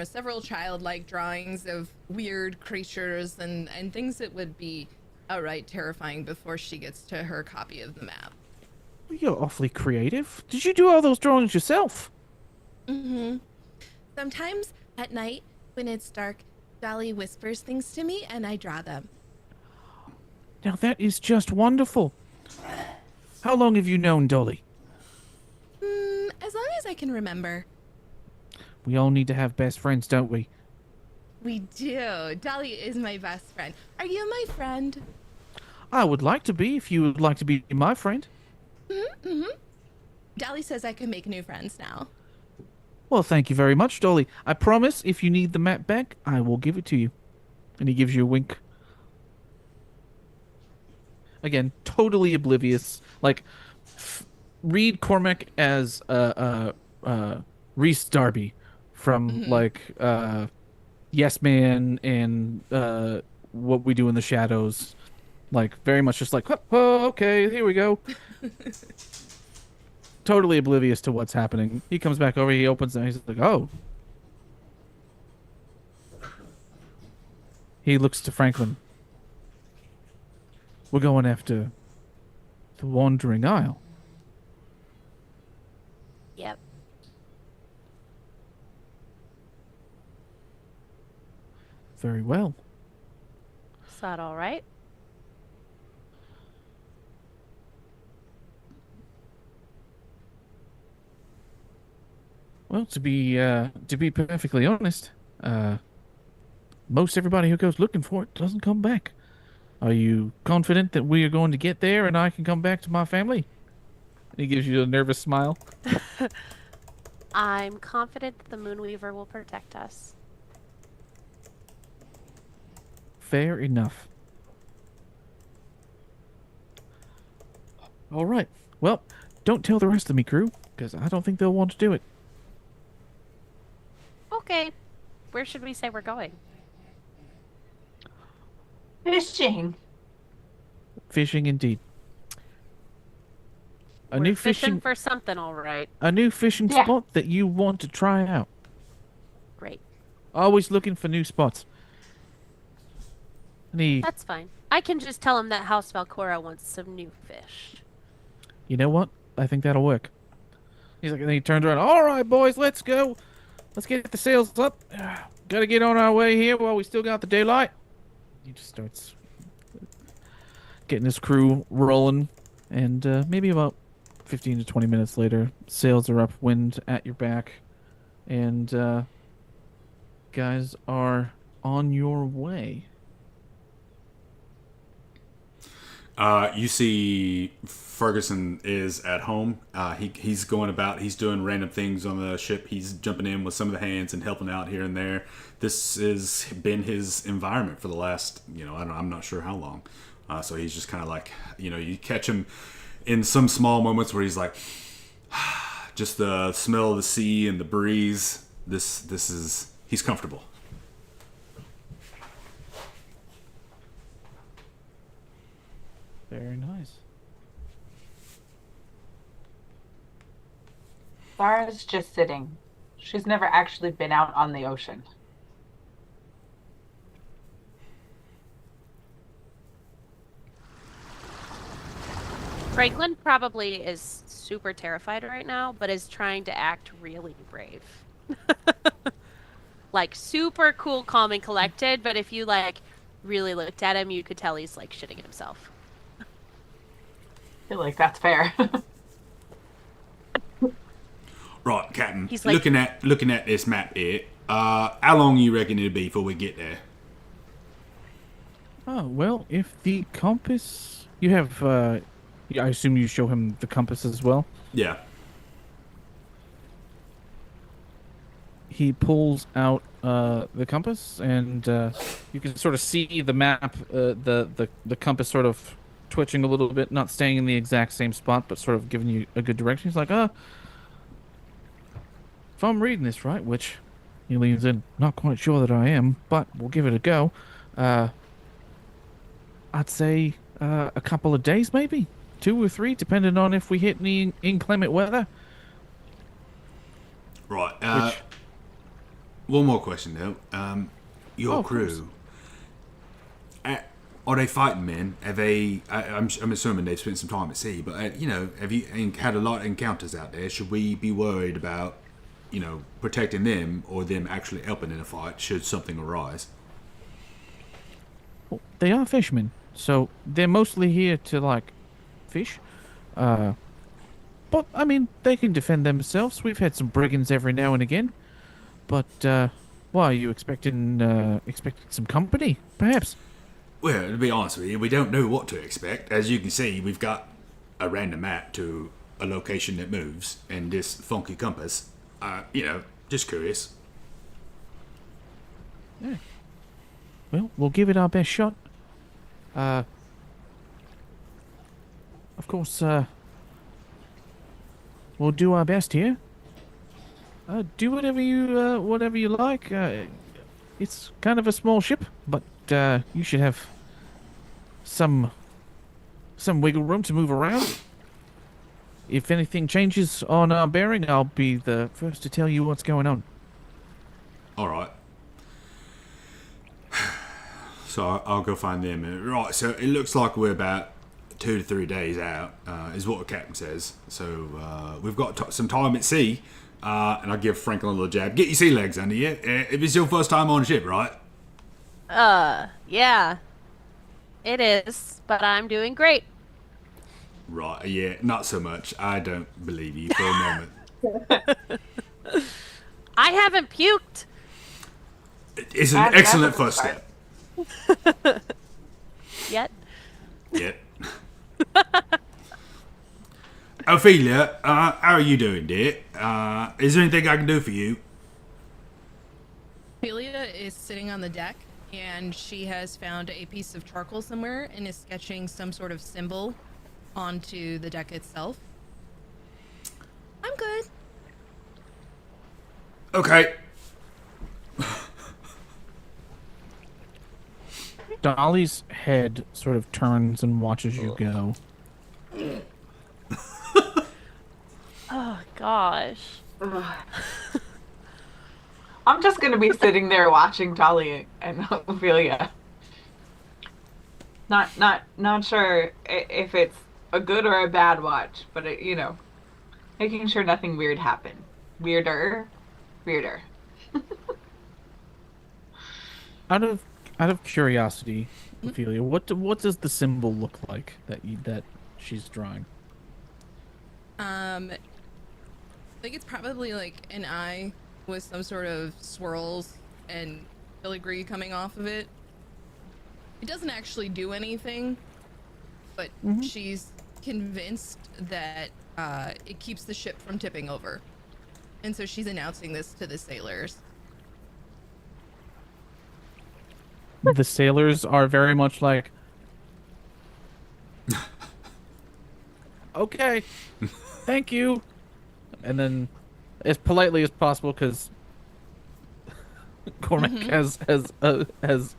several childlike drawings of weird creatures and things that would be outright terrifying before she gets to her copy of the map. You're awfully creative. Did you do all those drawings yourself? Mm-hmm. Sometimes at night when it's dark, Dolly whispers things to me and I draw them. Now that is just wonderful. How long have you known Dolly? As long as I can remember. We all need to have best friends, don't we? We do. Dolly is my best friend. Are you my friend? I would like to be, if you would like to be my friend. Mm-hmm. Dolly says I can make new friends now. Well, thank you very much, Dolly. I promise if you need the map back, I will give it to you. And he gives you a wink. Again, totally oblivious. Like, read Cormac as Reese Darby from like Yes Man and What We Do in the Shadows. Like, very much just like, oh, okay, here we go. Totally oblivious to what's happening. He comes back over, he opens it, and he's like, oh. He looks to Franklin. We're going after the Wandering Isle. Yep. Very well. Is that all right? Well, to be perfectly honest, most everybody who goes looking for it doesn't come back. Are you confident that we are going to get there and I can come back to my family? And he gives you a nervous smile. I'm confident that the Moonweaver will protect us. Fair enough. All right. Well, don't tell the rest of me, crew, because I don't think they'll want to do it. Okay. Where should we say we're going? Fishing. Fishing indeed. We're New fishing fishing for something, all right. a new fishing Yeah. spot that you want to try out. Great. Always looking for new spots. And he, That's fine. I can just tell him that House Valcora wants some new fish. you know what? I think that'll work. He's like, and then he turns around. All right, boys, let's go. Let's get the sails up. Gotta get on our way here while we still got the daylight. He just starts getting his crew rolling, and maybe about 15 to 20 minutes later, sails are up, wind at your back, and guys are on your way. You see Ferguson is at home. He's going about. He's doing random things on the ship. He's jumping in with some of the hands and helping out here and there. This has been his environment for the last, I'm not sure how long. So he's just kind of like, you catch him in some small moments where he's like, just the smell of the sea and the breeze. He's comfortable. Very nice. Zara's just sitting. She's never actually been out on the ocean. Franklin probably is super terrified right now, but is trying to act really brave. Like super cool, calm, and collected, but if you really looked at him, you could tell he's shitting himself. I feel like that's fair. Right, Captain. He's looking at this map here. How long you reckon it'll be before we get there? Oh, well, if the compass... You have, I assume you show him the compass as well? Yeah. He pulls out the compass, and you can sort of see the map, the compass sort of twitching a little bit, not staying in the exact same spot, but sort of giving you a good direction. He's like, if I'm reading this right, which he leans in, not quite sure that I am, but we'll give it a go. I'd say a couple of days, maybe 2 or 3, depending on if we hit any inclement weather. Right. One more question though. Your crew. Are they fighting men? Have they? I'm assuming they've spent some time at sea, but have you had a lot of encounters out there? Should we be worried about, protecting them or them actually helping in a fight should something arise? Well, they are fishermen, so they're mostly here to fish. But I mean, they can defend themselves. We've had some brigands every now and again. But why are you expecting some company, perhaps? Well, to be honest with you, we don't know what to expect. As you can see, we've got a random map to a location that moves, and this funky compass. Just curious. Yeah. Well, we'll give it our best shot. Of course, we'll do our best here. Do whatever you like. It's kind of a small ship, but you should have some wiggle room to move around. If anything changes on our bearing, I'll be the first to tell you what's going on. All right. So I'll go find them. Right. So it looks like we're about 2 to 3 days out, is what the captain says. So we've got some time at sea. And I give Franklin a little jab. Get your sea legs under you. If it's your first time on a ship, right? Yeah. It is, but I'm doing great. Right, yeah, not so much. I don't believe you for a moment. I haven't puked. It's an excellent first step. Yet? Yeah. Ophelia, how are you doing, dear? Is there anything I can do for you? Ophelia is sitting on the deck, and she has found a piece of charcoal somewhere and is sketching some sort of symbol onto the deck itself. I'm good. Okay. Dolly's head sort of turns and watches you go. Oh, gosh. I'm just gonna be sitting there watching Dolly and Ophelia. Not sure if it's a good or a bad watch, but making sure nothing weird happened. Weirder. Out of curiosity, Ophelia, what does the symbol look like that she's drawing? I think it's probably like an eye with some sort of swirls and filigree coming off of it. It doesn't actually do anything, but she's convinced that it keeps the ship from tipping over. And so she's announcing this to the sailors. The sailors are very much like, okay, thank you. And then, as politely as possible, because Cormac has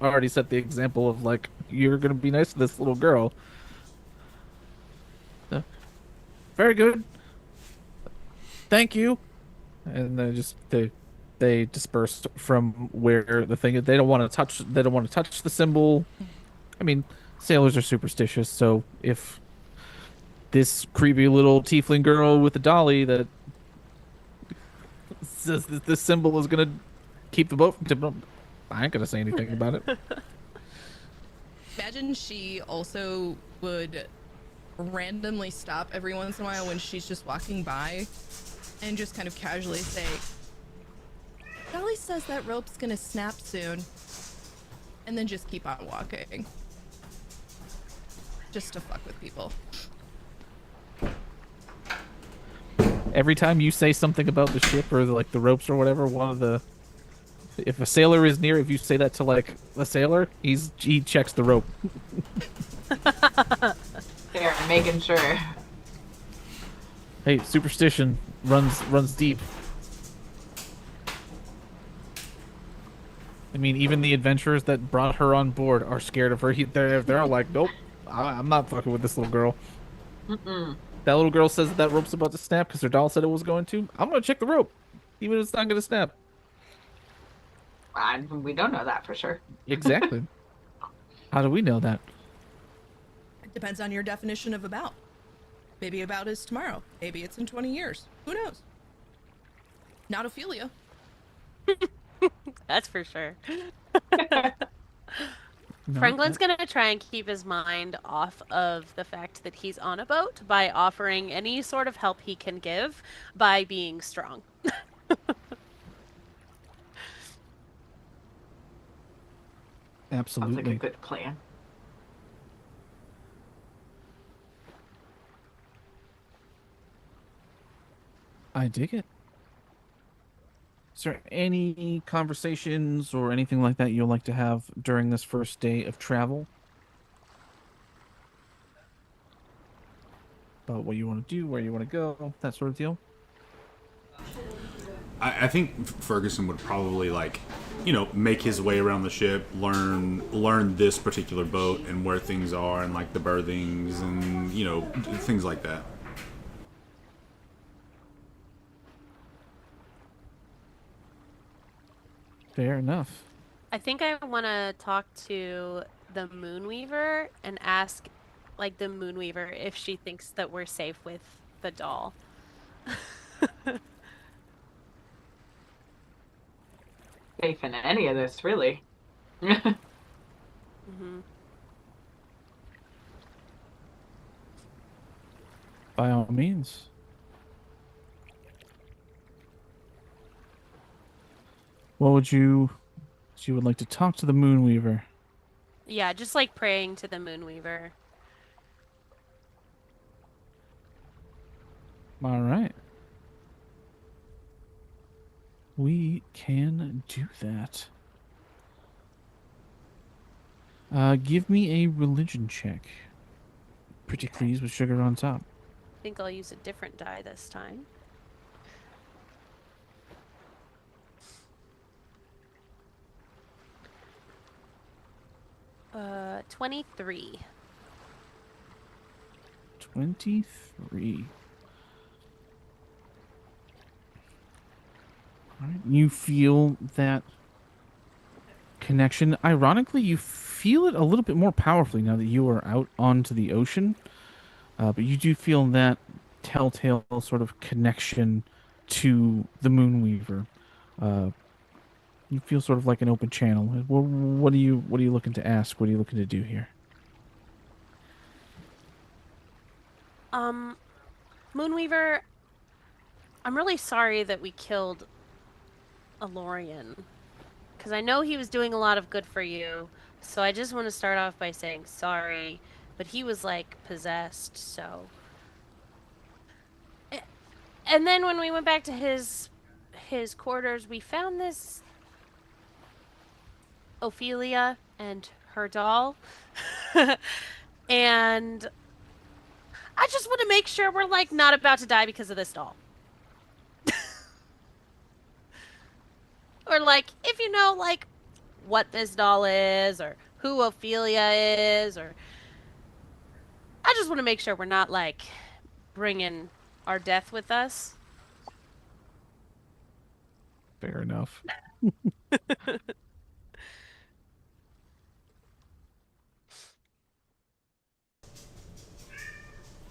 already set the example of like, you're gonna be nice to this little girl. Very good. Thank you. And they disperse from where the thing is. They don't want to touch. They don't want to touch the symbol. I mean, sailors are superstitious, so if this creepy little tiefling girl with a dolly that says that this symbol is gonna keep the boat from tipping over, I ain't gonna say anything about it. Imagine she also would randomly stop every once in a while when she's just walking by and just kind of casually say, Dolly says that rope's gonna snap soon. And then just keep on walking. Just to fuck with people. Every time you say something about the ship or like the ropes or whatever, if a sailor is near, if you say that to like a sailor, he checks the rope. They're making sure. Hey, superstition runs deep. I mean, even the adventurers that brought her on board are scared of her. They're like, nope, I'm not fucking with this little girl. That little girl says that rope's about to snap because her doll said it was going to. I'm gonna check the rope, even if it's not gonna snap. We don't know that for sure. Exactly. How do we know that? It depends on your definition of about. Maybe about is tomorrow. Maybe it's in 20 years. Who knows? Not Ophelia. That's for sure. No, Franklin's gonna try and keep his mind off of the fact that he's on a boat by offering any sort of help he can give by being strong. Absolutely. Sounds like a good plan. I dig it. Is there any conversations or anything like that you'd like to have during this first day of travel? About what you want to do, where you want to go, that sort of deal? I think Ferguson would probably make his way around the ship, learn this particular boat and where things are and like the berthings and things like that. Fair enough. I think I want to talk to the Moonweaver and ask, like, the Moonweaver if she thinks that we're safe with the doll. Safe in any of this, really. By all means. What would you would like to talk to the Moonweaver? Yeah, just like praying to the Moonweaver. All right. We can do that. Give me a religion check. Pretty please with sugar on top. I think I'll use a different die this time. 23. 23. All right. You feel that connection. Ironically, you feel it a little bit more powerfully now that you are out onto the ocean. But you do feel that telltale sort of connection to the Moonweaver. You feel sort of like an open channel. What are you looking to ask? What are you looking to do here? Moonweaver, I'm really sorry that we killed Alorian, because I know he was doing a lot of good for you. So I just want to start off by saying sorry but he was like possessed, so. And then when we went back to his quarters, we found this Ophelia and her doll. And I just want to make sure we're like not about to die because of this doll. Or like if you know like what this doll is or who Ophelia is, or I just want to make sure we're not like bringing our death with us. Fair enough.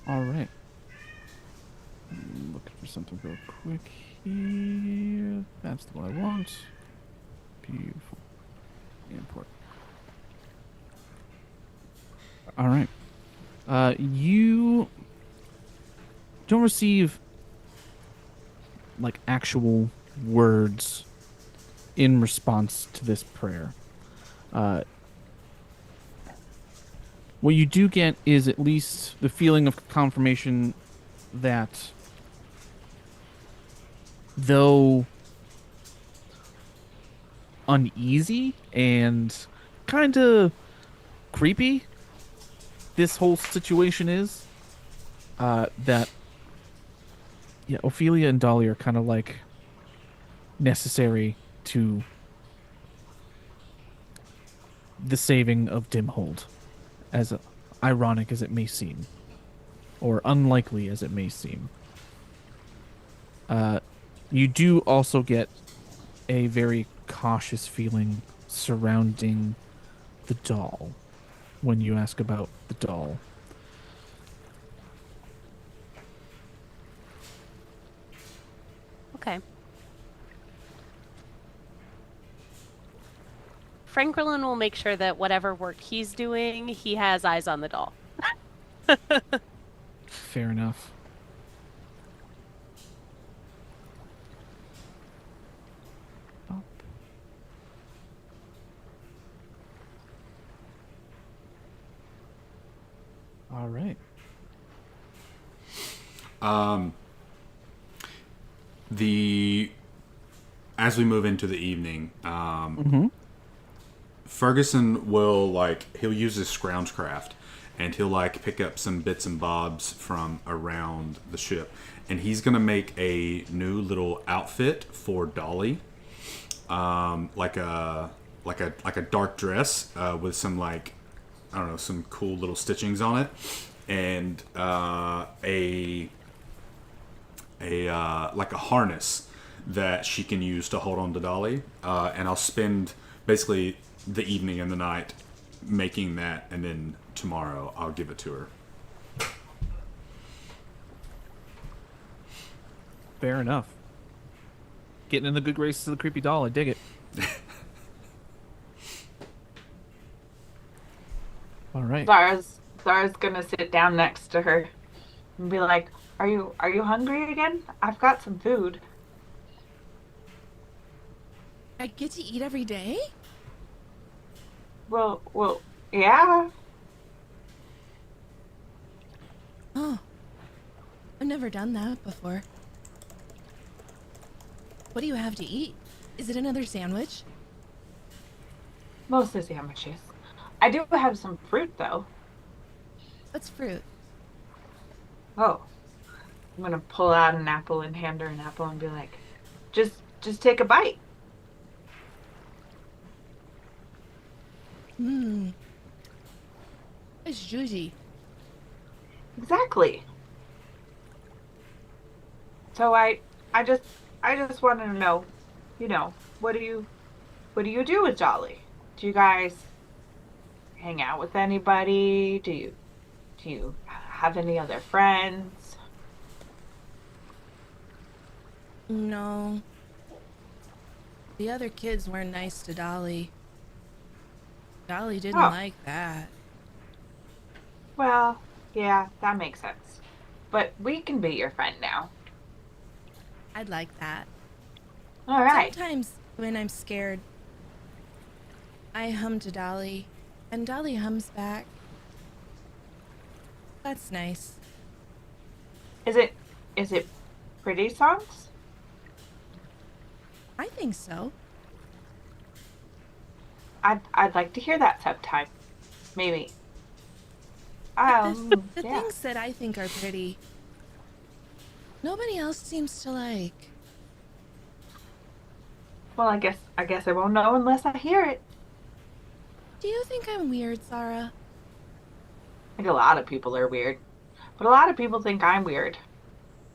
All right. Looking for something real quick here. That's the one I want. Beautiful. Import. All right. You don't receive like actual words in response to this prayer. What you do get is at least the feeling of confirmation that though uneasy and kind of creepy this whole situation is, that yeah, Ophelia and Dolly are kind of like necessary to the saving of Dimhold, as ironic as it may seem, or unlikely as it may seem. You do also get a very cautious feeling surrounding the doll when you ask about the doll. Okay. Franklin will make sure that whatever work he's doing, he has eyes on the doll. Fair enough. Up. All right. As we move into the evening, Ferguson will he'll use his scroungecraft, and he'll pick up some bits and bobs from around the ship, and he's gonna make a new little outfit for Dolly, like a dark dress with some I don't know, some cool little stitchings on it, and a harness that she can use to hold on to Dolly, and I'll spend basically the evening and the night making that, and then tomorrow I'll give it to her. Fair enough. Getting in the good graces of the creepy doll, I dig it. All right. Zara's gonna sit down next to her and be like, Are you hungry again? I've got some food. I get to eat every day? Well, yeah. Oh, I've never done that before. What do you have to eat? Is it another sandwich? Mostly sandwiches. I do have some fruit, though. What's fruit? Oh. I'm gonna pull out an apple and hand her an apple and be like, just take a bite. It's juicy. Exactly. So I just wanted to know, what do you do with Jolly? Do you guys hang out with anybody? Do you have any other friends? No. The other kids weren't nice to Dolly. Dolly didn't like that. Well, yeah, that makes sense. But we can be your friend now. I'd like that. All right. Sometimes when I'm scared, I hum to Dolly, and Dolly hums back. That's nice. Is it pretty songs? I think so. I'd like to hear that sometime. Maybe. The Yeah. things that I think are pretty, nobody else seems to like. Well, I guess I won't know unless I hear it. Do you think I'm weird, Zara? I think a lot of people are weird, but a lot of people think I'm weird.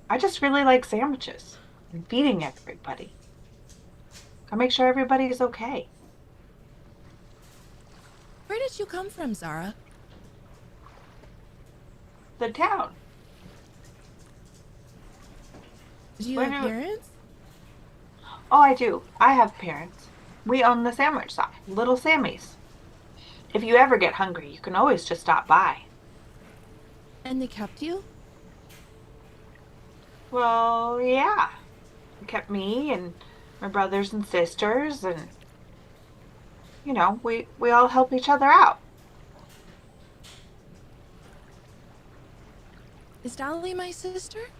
I just really like sandwiches and feeding everybody. I make sure everybody's okay. Where did you come from, Zara? The town. Did you Where have do- parents? Oh, I do. I have parents. We own the sandwich shop, Little Sammy's. If you ever get hungry, you can always just stop by. And they kept you? Well, yeah. It kept me and my brothers and sisters, and we all help each other out. Is Dolly my sister?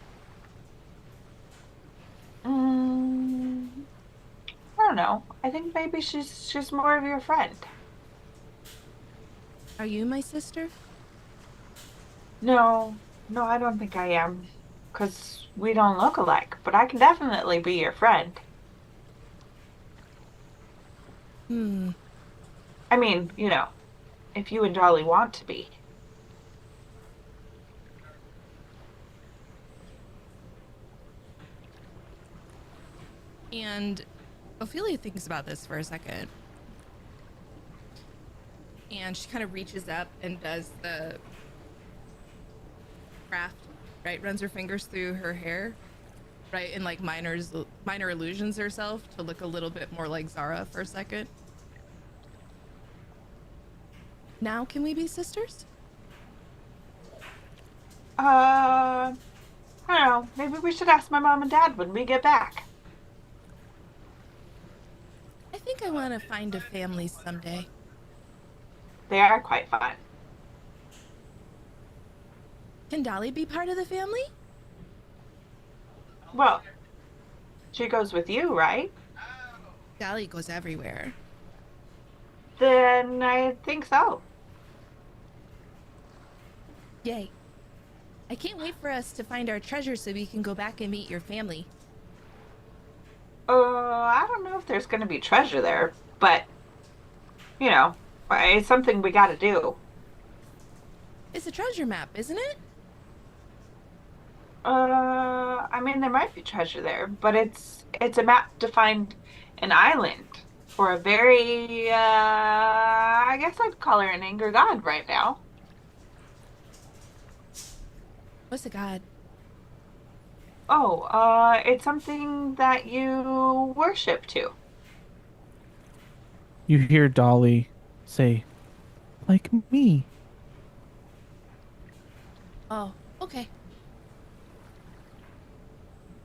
Mm, I don't know. I think maybe she's more of your friend. Are you my sister? No, no, I don't think I am, 'cause we don't look alike. But I can definitely be your friend. Hmm. I mean, if you and Dolly want to be. And Ophelia thinks about this for a second. And she kind of reaches up and does the craft, right? Runs her fingers through her hair, right? And like minor illusions herself to look a little bit more like Zara for a second. Now, can we be sisters? I don't know. Maybe we should ask my mom and dad when we get back. I think I want to find a family someday. They are quite fun. Can Dolly be part of the family? Well, she goes with you, right? Dolly goes everywhere. Then I think so. Yay. I can't wait for us to find our treasure so we can go back and meet your family. I don't know if there's going to be treasure there, but, it's something we got to do. It's a treasure map, isn't it? I mean, there might be treasure there, but it's a map to find an island for a very, I guess I'd call her an anger god right now. What's a god? Oh, it's something that you worship to. You hear Dolly say, like me. Oh, okay.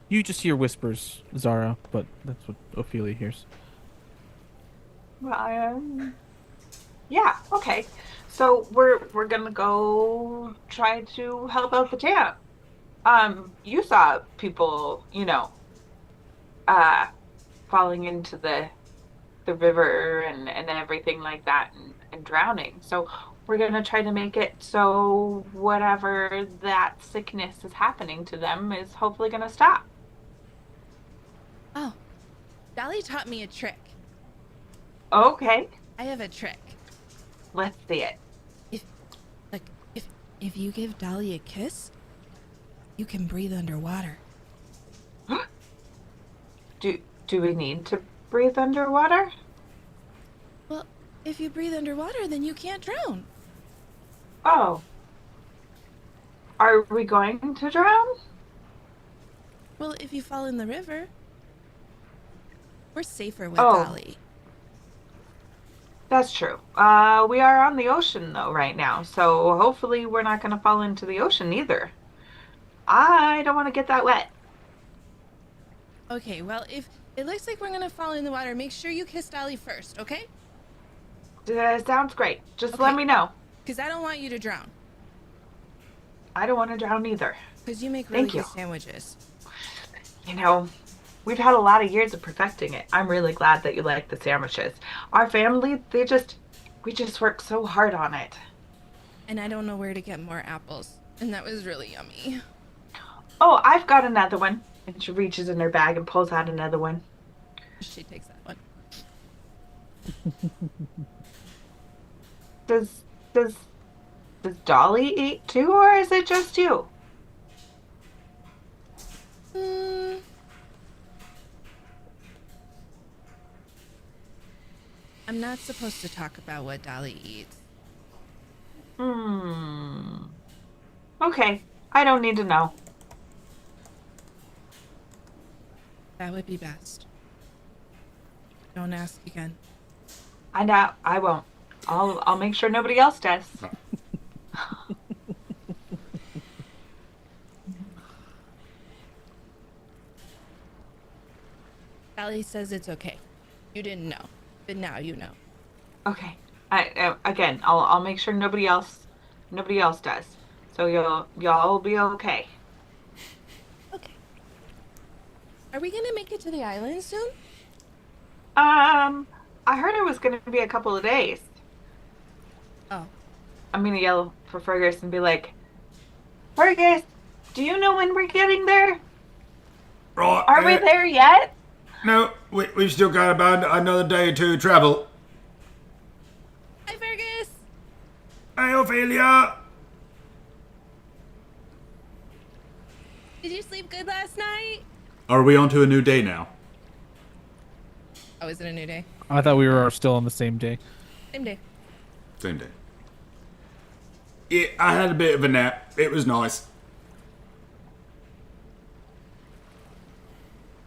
You just hear whispers, Zara, but that's what Ophelia hears. Well, yeah, okay. So we're gonna go try to help out the town. You saw people, uh, falling into the river and everything like that and drowning. So we're gonna try to make it so whatever that sickness is happening to them is hopefully gonna stop. Oh, Dolly taught me a trick. Okay, I have a trick. let's see it. If you give Dolly a kiss, you can breathe underwater. Do we need to breathe underwater? Well, if you breathe underwater, then you can't drown. Oh. Are we going to drown? Well, if you fall in the river, we're safer with Oh. Dolly. That's true. We are on the ocean though right now, so hopefully we're not going to fall into the ocean either. I don't want to get that wet. Okay, well, if it looks like we're gonna fall in the water, make sure you kiss Dolly first, okay? Sounds great. Just Okay. let me know. Because I don't want you to drown. I don't want to drown either. Because you make really Thank you. good sandwiches. You know, we've had a lot of years of perfecting it. I'm really glad that you like the sandwiches. Our family, we just work so hard on it. And I don't know where to get more apples. And that was really yummy. Oh, I've got another one. And she reaches in her bag and pulls out another one. She takes that one. Does Dolly eat too, or is it just you? I'm not supposed to talk about what Dolly eats. Okay, I don't need to know. That would be best. Don't ask again. I know, I won't. I'll make sure nobody else does. Dolly says it's okay. You didn't know, but now you know. Okay. I'll make sure nobody else does. So y'all will be okay. Okay. Are we gonna make it to the island soon? I heard it was gonna be a couple of days. Oh. I'm gonna yell for Fergus and be like, Fergus, do you know when we're getting there? Right. Are we there yet? No, we've still got about another day to travel. Hi, Fergus. Hey, Ophelia. Did you sleep good last night? Are we on to a new day now? Oh, is it a new day? I thought we were still on the same day. Same day. Same day. Yeah, I had a bit of a nap. It was nice.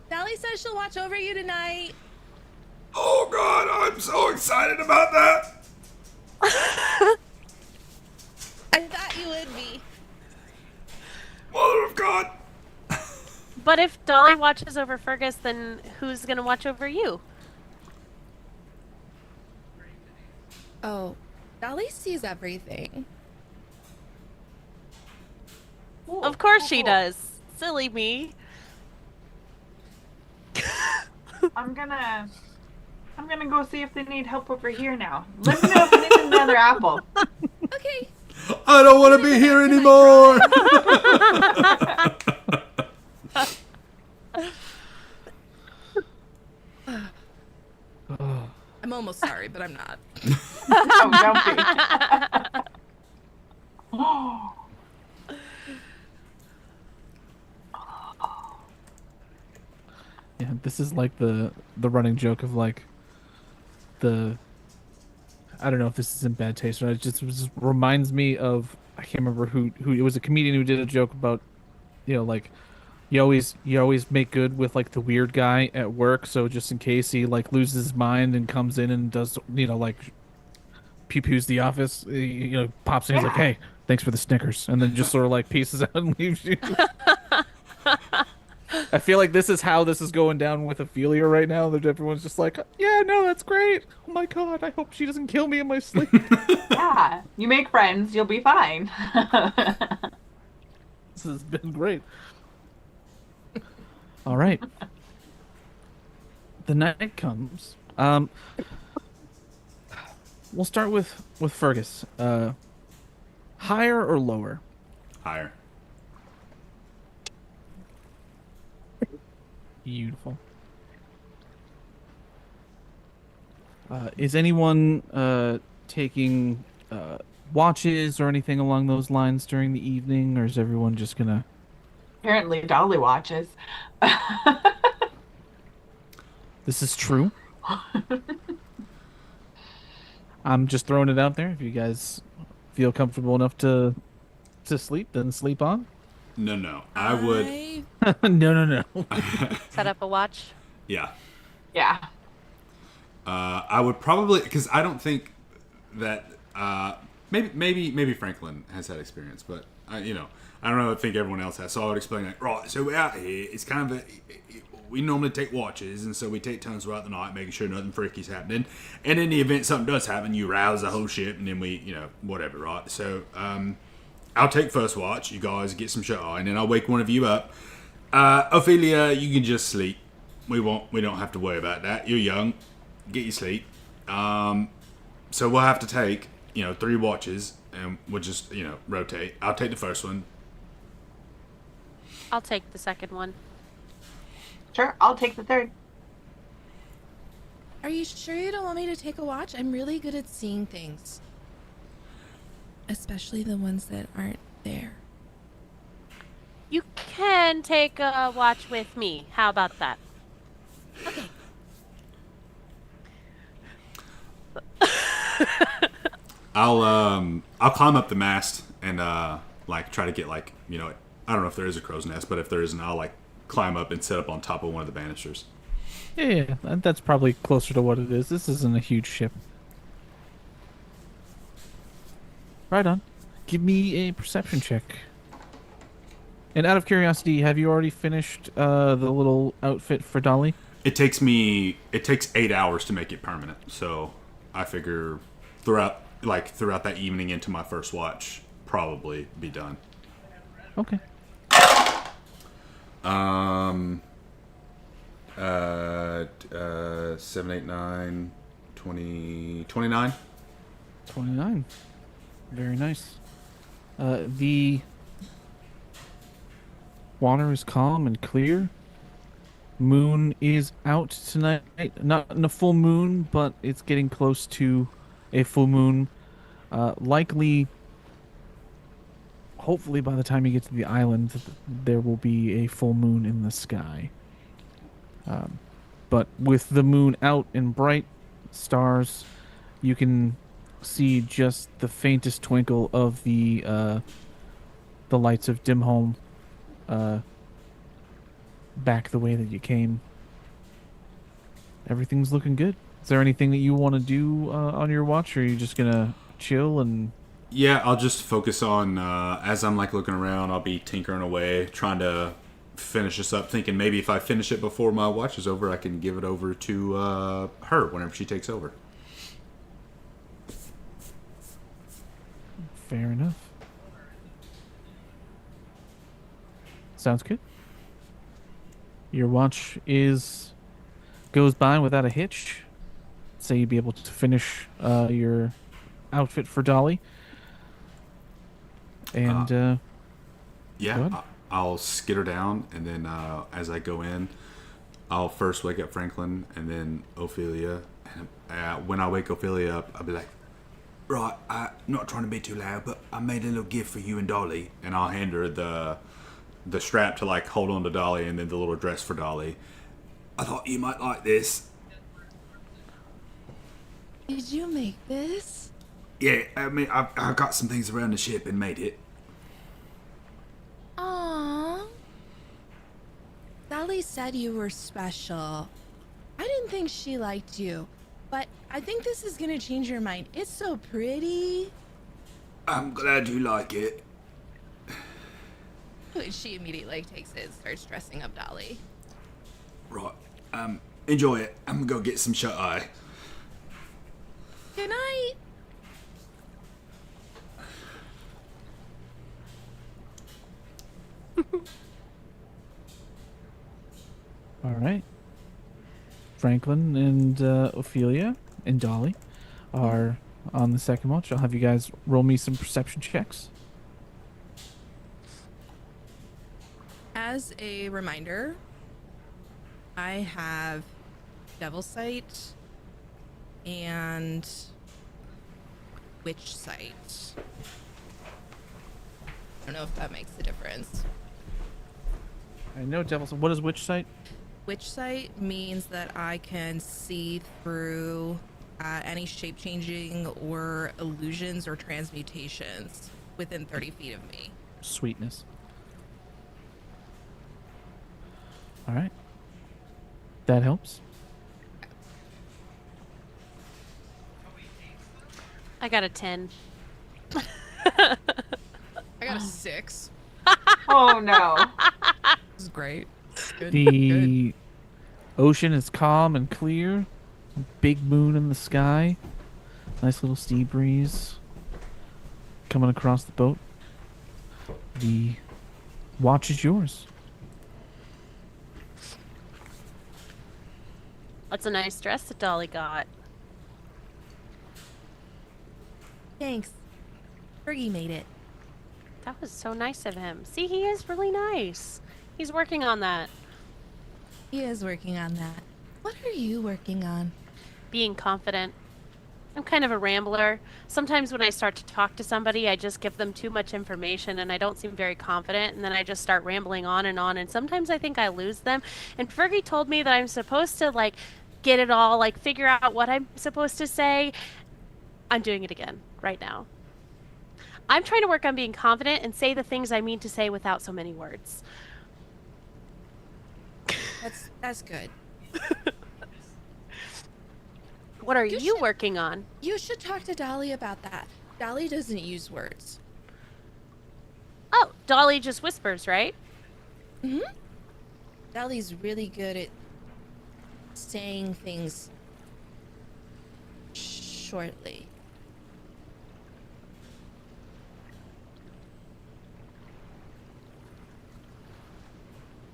Dolly says she'll watch over you tonight. Oh God, I'm so excited about that. I thought you would be. Mother of God. But if Dolly watches over Fergus, then who's gonna watch over you? Oh, Dolly sees everything. Of course she does. Silly me. I'm gonna go see if they need help over here now. Let me know if they need another apple. Okay. I don't want to be here anymore. I'm almost sorry, but I'm not. Oh, don't be. Yeah, this is like the running joke of like the. I don't know if this is in bad taste or not. It just reminds me of, I can't remember who it was, a comedian who did a joke about, like you always make good with like the weird guy at work, so just in case he like loses his mind and comes in and does like pew-pews the office, pops in, he's like, hey, thanks for the Snickers, and then just sort of like pieces out and leaves you. I feel like this is how this is going down with Ophelia right now. That everyone's just like, yeah, no, that's great. Oh my God, I hope she doesn't kill me in my sleep. Yeah, you make friends, you'll be fine. This has been great. All right. The night comes. We'll start with Fergus. Higher or lower? Higher. Beautiful. Is anyone taking watches or anything along those lines during the evening, or is everyone just gonna... Apparently Dolly watches. This is true. I'm just throwing it out there. If you guys feel comfortable enough to sleep, then sleep on. No. I would. No. Set up a watch. Yeah. Yeah. I would probably, because I don't think that maybe Franklin has that experience, but I don't know. I think everyone else has. So I would explain like, right. So we're out here. It's kind of we normally take watches, and so we take turns throughout the night, making sure nothing freaky's happening. And in the event something does happen, you rouse the whole ship, and then we, whatever, right? So I'll take first watch. You guys get some shut eye, and then I'll wake one of you up. Ophelia, you can just sleep. We don't have to worry about that. You're young. Get your sleep. So we'll have to take 3 watches, and we'll just rotate. I'll take the first one. I'll take the second one. Sure, I'll take the third. Are you sure you don't want me to take a watch? I'm really good at seeing things. Especially the ones that aren't there. You can take a watch with me. How about that? Okay. I'll climb up the mast and try to get I don't know if there is a crow's nest, but if there isn't, I'll climb up and set up on top of one of the banisters. Yeah, that's probably closer to what it is. This isn't a huge ship. Right on. Give me a perception check. And out of curiosity, have you already finished the little outfit for Dolly? It takes 8 hours to make it permanent, so I figure throughout that evening into my first watch, probably be done. Okay. 7, 8, 9, 20, 29. 29. Very nice. The water is calm and clear. Moon is out tonight. Not in a full moon, but it's getting close to a full moon. Likely, hopefully by the time you get to the island, there will be a full moon in the sky. But with the moon out and bright, stars, you can see just the faintest twinkle of the lights of Dimholm back the way that you came. Everything's looking good. Is there anything that you want to do on your watch, or are you just gonna chill and... Yeah, I'll just focus on, as I'm looking around, I'll be tinkering away, trying to finish this up, thinking maybe if I finish it before my watch is over, I can give it over to her whenever she takes over. Fair enough. Sounds good. Your watch goes by without a hitch. Say you'd be able to finish your outfit for Dolly. And yeah, I'll skitter down, and then as I go in, I'll first wake up Franklin, and then Ophelia. And when I wake Ophelia up, I'll be like, "Right, not trying to be too loud, but I made a little gift for you and Dolly," and I'll hand her the strap to hold on to Dolly, and then the little dress for Dolly. I thought you might like this. Did you make this? Yeah, I mean, I got some things around the ship and made it. Aww. Sally said you were special. I didn't think she liked you, but I think this is gonna change your mind. It's so pretty. I'm glad you like it. She immediately takes it and starts dressing up Dolly. Right. Enjoy it. I'm gonna go get some shut eye. Good night. all right. Franklin and Ophelia and Dolly are on the second watch. I'll have you guys roll me some perception checks. As a reminder, I have Devil Sight and Witch Sight. I don't know if that makes a difference. I know Devil's... What is Witch Sight? Witch Sight means that I can see through any shape-changing or illusions or transmutations within 30 feet of me. Sweetness. All right. That helps. I got a 10. I got a 6. Oh no. This is great. Good. The ocean is calm and clear. Big moon in the sky. Nice little sea breeze coming across the boat. The watch is yours. That's a nice dress that Dolly got. Thanks. Fergie made it. That was so nice of him. See, he is really nice. He's working on that. He is working on that. What are you working on? Being confident. I'm kind of a rambler. Sometimes when I start to talk to somebody, I just give them too much information and I don't seem very confident, and then I just start rambling on, and sometimes I think I lose them. And Fergie told me that I'm supposed to, like, get it all, like, figure out what I'm supposed to say. I'm doing it again right now. I'm trying to work on being confident and say the things I mean to say without so many words. That's good. What are you working on? You should talk to Dolly about that. Dolly doesn't use words. Oh, Dolly just whispers, right? Mm-hmm. Dolly's really good at saying things shortly.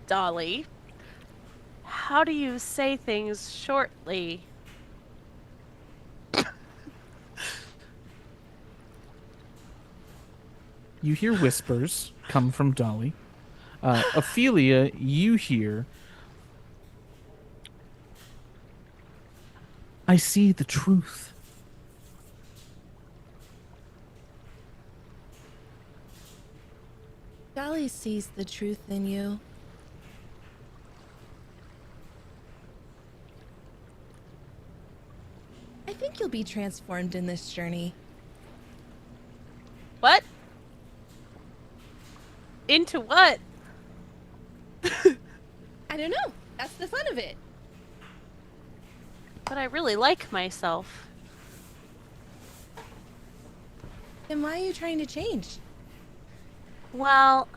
Dolly, how do you say things shortly? You hear whispers come from Dolly. Ophelia, you hear, I see the truth. Dolly sees the truth in you. I think you'll be transformed in this journey. What? Into what? I don't know. That's the fun of it. But I really like myself. Then why are you trying to change? Well,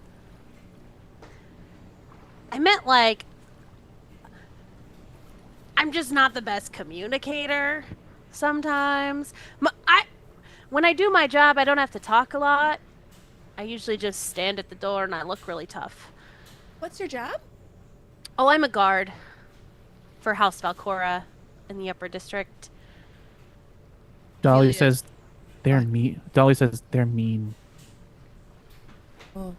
I meant, like, I'm just not the best communicator sometimes. When I do my job, I don't have to talk a lot. I usually just stand at the door and I look really tough. What's your job? Oh, I'm a guard for House Valcora in the Upper District. Dolly Ophelia. says they're mean. Dolly says they're mean. Oh.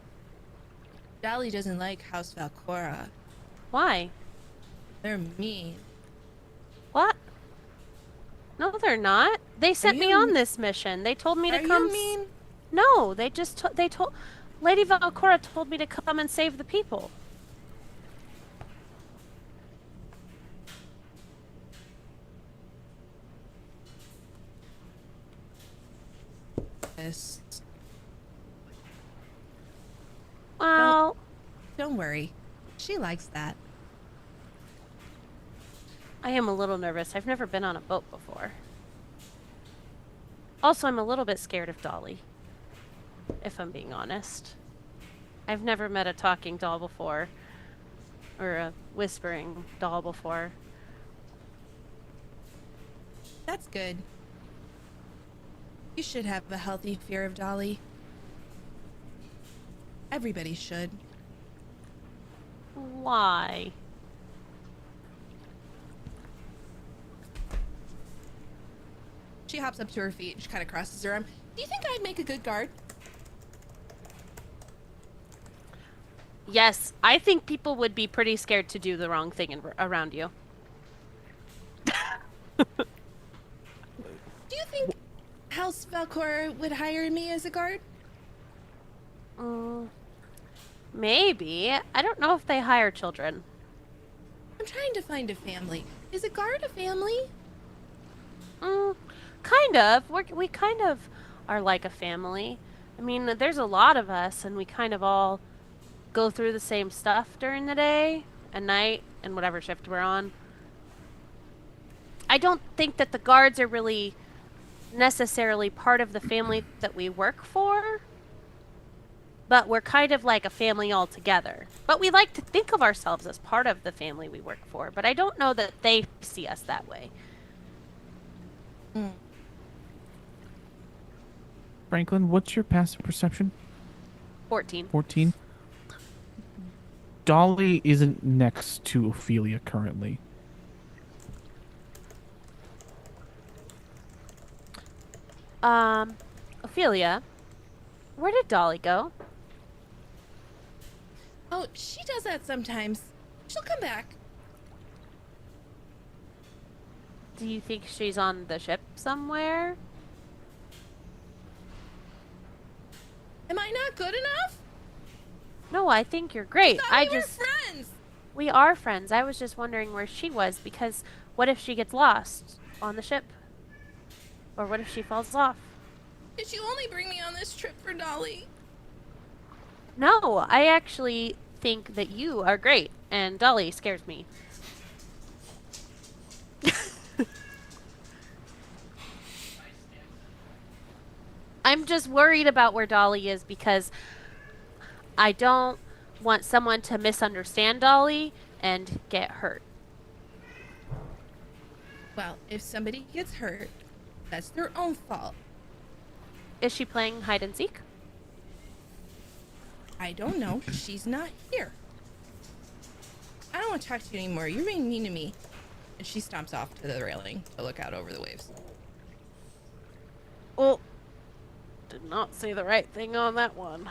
Dolly doesn't like House Valcora. Why? They're mean. What? No, they're not. They sent me you on m- this mission. They told me to Are come. you mean? No, they just they told Lady Valcora told me to come and save the people. Yes. Well, Don't worry. She likes that. I am a little nervous. I've never been on a boat before. Also, I'm a little bit scared of Dolly, if I'm being honest. I've never met a talking doll before, or a whispering doll before. That's good. You should have a healthy fear of Dolly. Everybody should. Why? She hops up to her feet and she kind of crosses her arm. Do you think I'd make a good guard? Yes, I think people would be pretty scared to do the wrong thing around you. Do you think House Valcor would hire me as a guard? Maybe. I don't know if they hire children. I'm trying to find a family. Is a guard a family? Kind of. We kind of are like a family. I mean, there's a lot of us, and we kind of all go through the same stuff during the day and night and whatever shift we're on. I don't think that the guards are really necessarily part of the family that we work for, but we're kind of like a family all together. But we like to think of ourselves as part of the family we work for, but I don't know that they see us that way. Franklin, what's your passive perception? 14. 14. Dolly isn't next to Ophelia currently. Ophelia, where did Dolly go? Oh, she does that sometimes. She'll come back. Do you think she's on the ship somewhere? Am I not good enough? No, I think you're great. I thought we were friends. We are friends. I was just wondering where she was because what if she gets lost on the ship? Or what if she falls off? Did you only bring me on this trip for Dolly? No, I actually think that you are great, and Dolly scares me. I'm just worried about where Dolly is because I don't want someone to misunderstand Dolly and get hurt. Well, if somebody gets hurt, that's their own fault. Is she playing hide and seek? I don't know. She's not here. I don't want to talk to you anymore. You're being mean to me. And she stomps off to the railing to look out over the waves. Well, did not say the right thing on that one.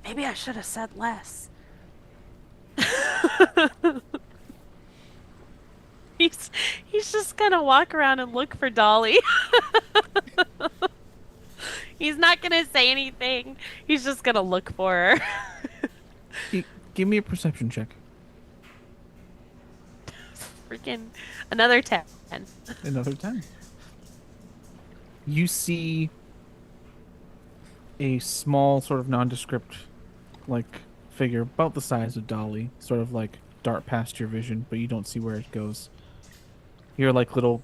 Maybe I should have said less. He's just gonna walk around and look for Dolly. He's not gonna say anything. He's just gonna look for her. Give me a perception check. Freaking another 10. Another 10. You see a small, sort of nondescript, like, figure about the size of Dolly, sort of like dart past your vision, but you don't see where it goes. You hear like little.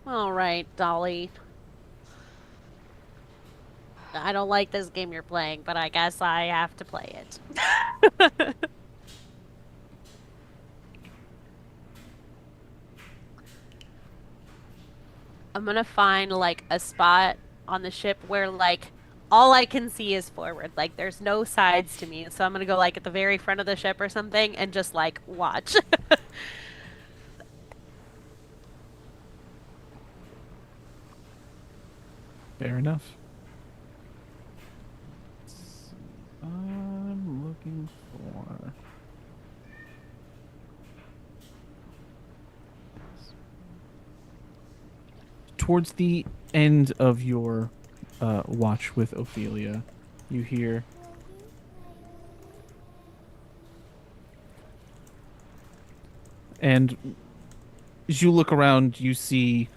All right, Dolly. I don't like this game you're playing, but I guess I have to play it. I'm gonna find like a spot on the ship where like all I can see is forward. Like there's no sides to me. So I'm gonna go like at the very front of the ship or something and just like watch. Fair enough. I'm looking for. Towards the end of your watch with Ophelia, you hear. And as you look around, you see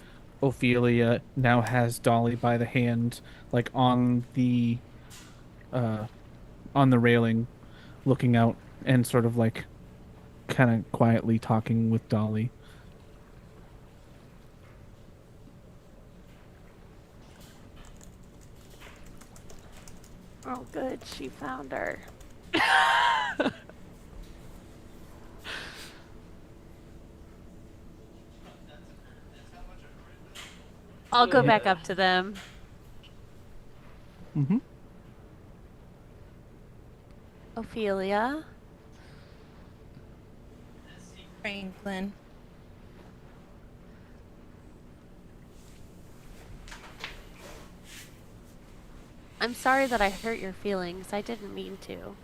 Ophelia now has Dolly by the hand, like on the railing, looking out and sort of like kind of quietly talking with Dolly. Oh, good. She found her. I'll go back up to them. Mm-hmm. Ophelia? Franklin. I'm sorry that I hurt your feelings. I didn't mean to.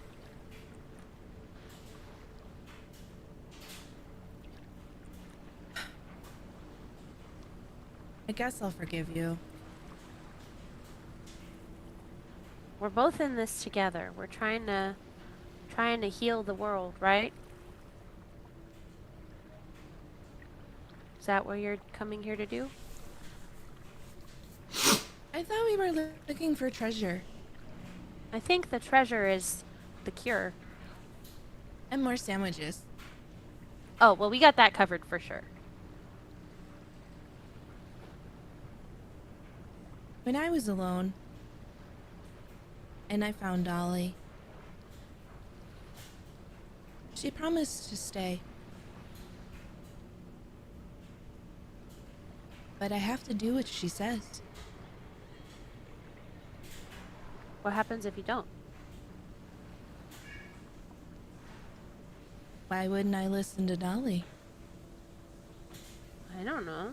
I guess I'll forgive you. We're both in this together. We're trying to heal the world, right? Is that what you're coming here to do? I thought we were looking for treasure. I think the treasure is the cure. And more sandwiches. Oh, well, we got that covered for sure. When I was alone, and I found Dolly. She promised to stay. But I have to do what she says. What happens if you don't? Why wouldn't I listen to Dolly? I don't know.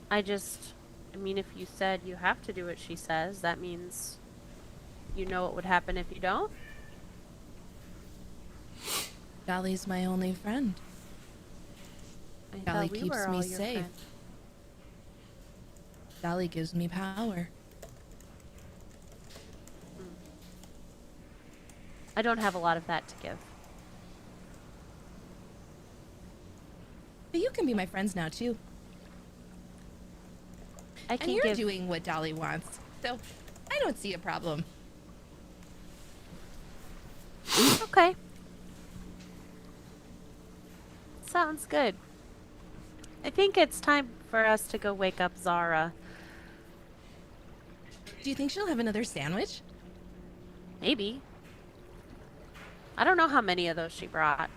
I mean, if you said you have to do what she says, that means you know what would happen if you don't? Dolly's my only friend. I Dolly thought we keeps were me all your safe. friends. Dolly gives me power. I don't have a lot of that to give. But you can be my friends now, too. I And can you're give. doing what Dolly wants, so I don't see a problem. Okay. Sounds good. I think it's time for us to go wake up Zara. Do you think she'll have another sandwich? Maybe. I don't know how many of those she brought.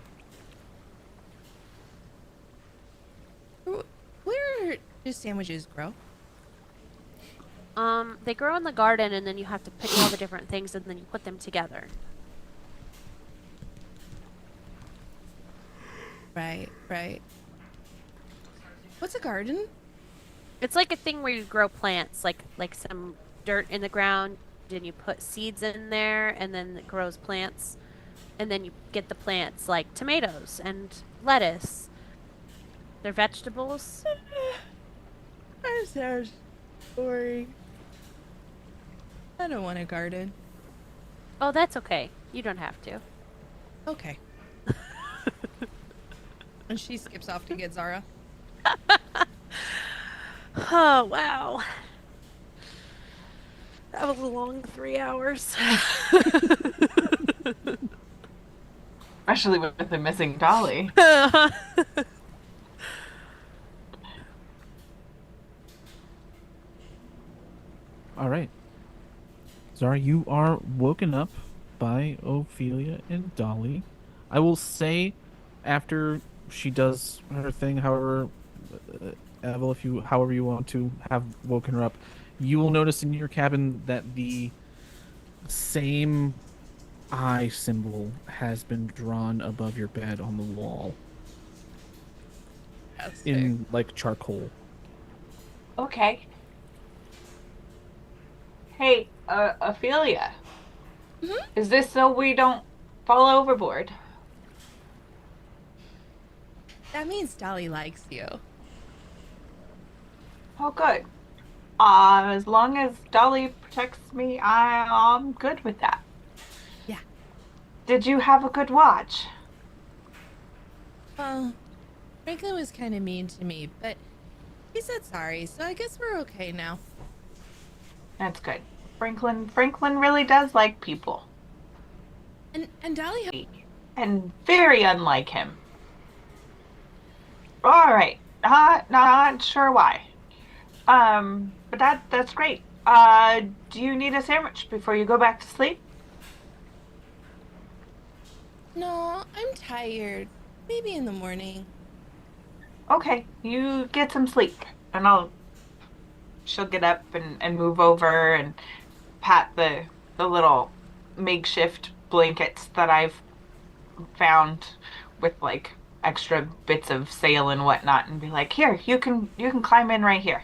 Where do sandwiches grow? They grow in the garden, and then you have to pick all the different things, and then you put them together. Right. What's a garden? It's like a thing where you grow plants, like some dirt in the ground, and you put seeds in there, and then it grows plants, and then you get the plants like tomatoes and lettuce. They're vegetables. That sounds boring. I don't want a garden. Oh, that's okay. You don't have to. Okay. And she skips off to get Zara. Oh, wow. That was a long 3 hours. Especially with the missing Dolly. All right. Zara, you are woken up by Ophelia and Dolly. I will say, after she does her thing, however, Evel, however you want to have woken her up, you will notice in your cabin that the same eye symbol has been drawn above your bed on the wall in like charcoal. Okay. Hey, Ophelia. Mhm. Is this so we don't fall overboard? That means Dolly likes you. Oh, good. As long as Dolly protects me, I'm good with that. Yeah. Did you have a good watch? Well, Franklin was kind of mean to me, but he said sorry, so I guess we're okay now. That's good. Franklin really does like people. And Dolly... And very unlike him. All right. Not sure why. But that's great. Do you need a sandwich before you go back to sleep? No, I'm tired. Maybe in the morning. Okay, you get some sleep, and she'll get up and move over and pat the little makeshift blankets that I've found with like extra bits of sail and whatnot, and be like, here, you can climb in right here.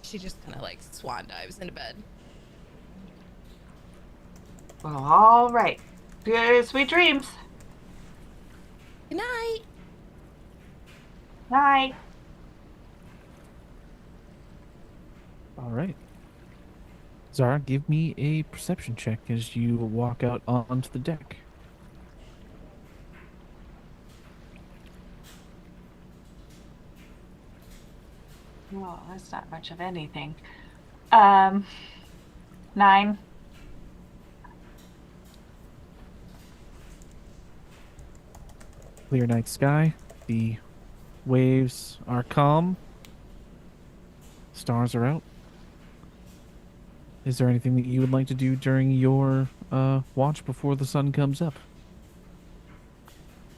She just kind of like swan dives into bed. Well, all right. Good, sweet dreams. Good night. Night. All right. Zara, give me a perception check as you walk out onto the deck. Well, that's not much of anything. 9. Clear night sky. The waves are calm. Stars are out. Is there anything that you would like to do during your watch before the sun comes up?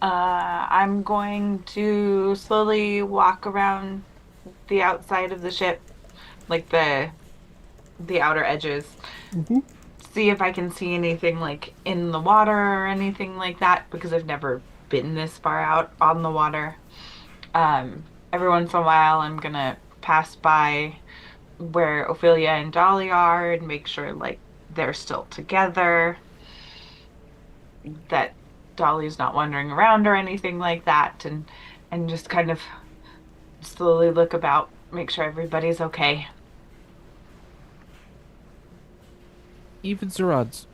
I'm going to slowly walk around the outside of the ship, like the outer edges, see if I can see anything like in the water or anything like that, because I've never been this far out on the water. Every once in a while, I'm gonna pass by where Ophelia and Dolly are and make sure like they're still together, that Dolly's not wandering around or anything like that, and just kind of slowly look about, make sure everybody's okay. Evens or odds?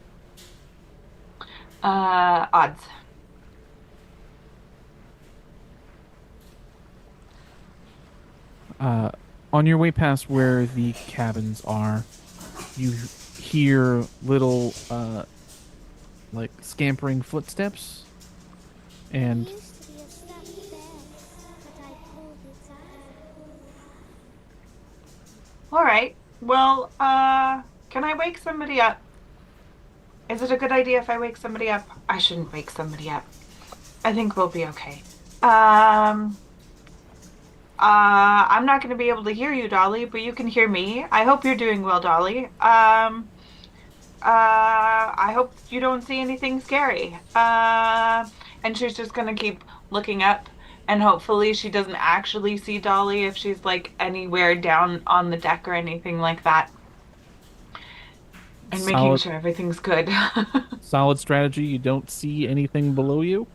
Odds. On your way past where the cabins are, you hear little, like scampering footsteps, and Used to be a stuffed bear, but I pulled its eye. All right. Well, can I wake somebody up? Is it a good idea if I wake somebody up? I shouldn't wake somebody up. I think we'll be okay. Um, I'm not going to be able to hear you, Dolly, but you can hear me. I hope you're doing well, Dolly. I hope you don't see anything scary. And she's just going to keep looking up, and hopefully she doesn't actually see Dolly if she's like anywhere down on the deck or anything like that, and making solid sure everything's good. solid strategy. You don't see anything below you.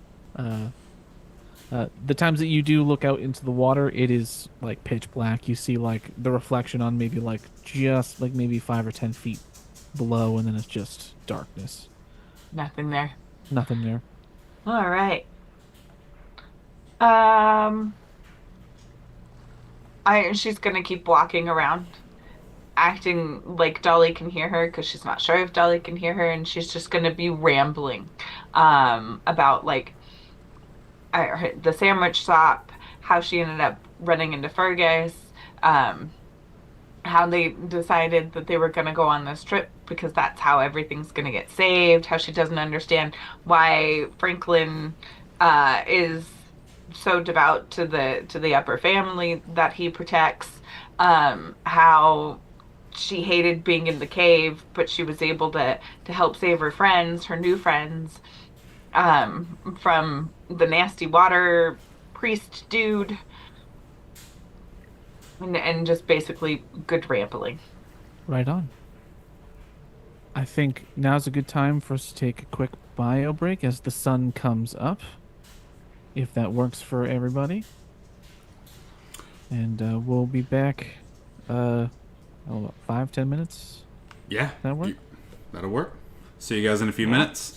The times that you do look out into the water, it is like pitch black. You see like the reflection on maybe like just like maybe 5 or 10 feet below, and then it's just darkness. Nothing there. Nothing there. All right. Um, she's gonna keep walking around, acting like Dolly can hear her because she's not sure if Dolly can hear her, and she's just gonna be rambling, about like the sandwich shop, how she ended up running into Fergus, um, how they decided that they were going to go on this trip because that's how everything's going to get saved, how she doesn't understand why Franklin is so devout to the upper family that he protects, how she hated being in the cave, but she was able to help save her friends, her new friends, from the nasty water priest dude, and just basically good rambling. Right on. I think now's a good time for us to take a quick bio break as the sun comes up, if that works for everybody. And we'll be back, about 5-10 minutes. Yeah. That work? That'll work. See you guys in a few minutes.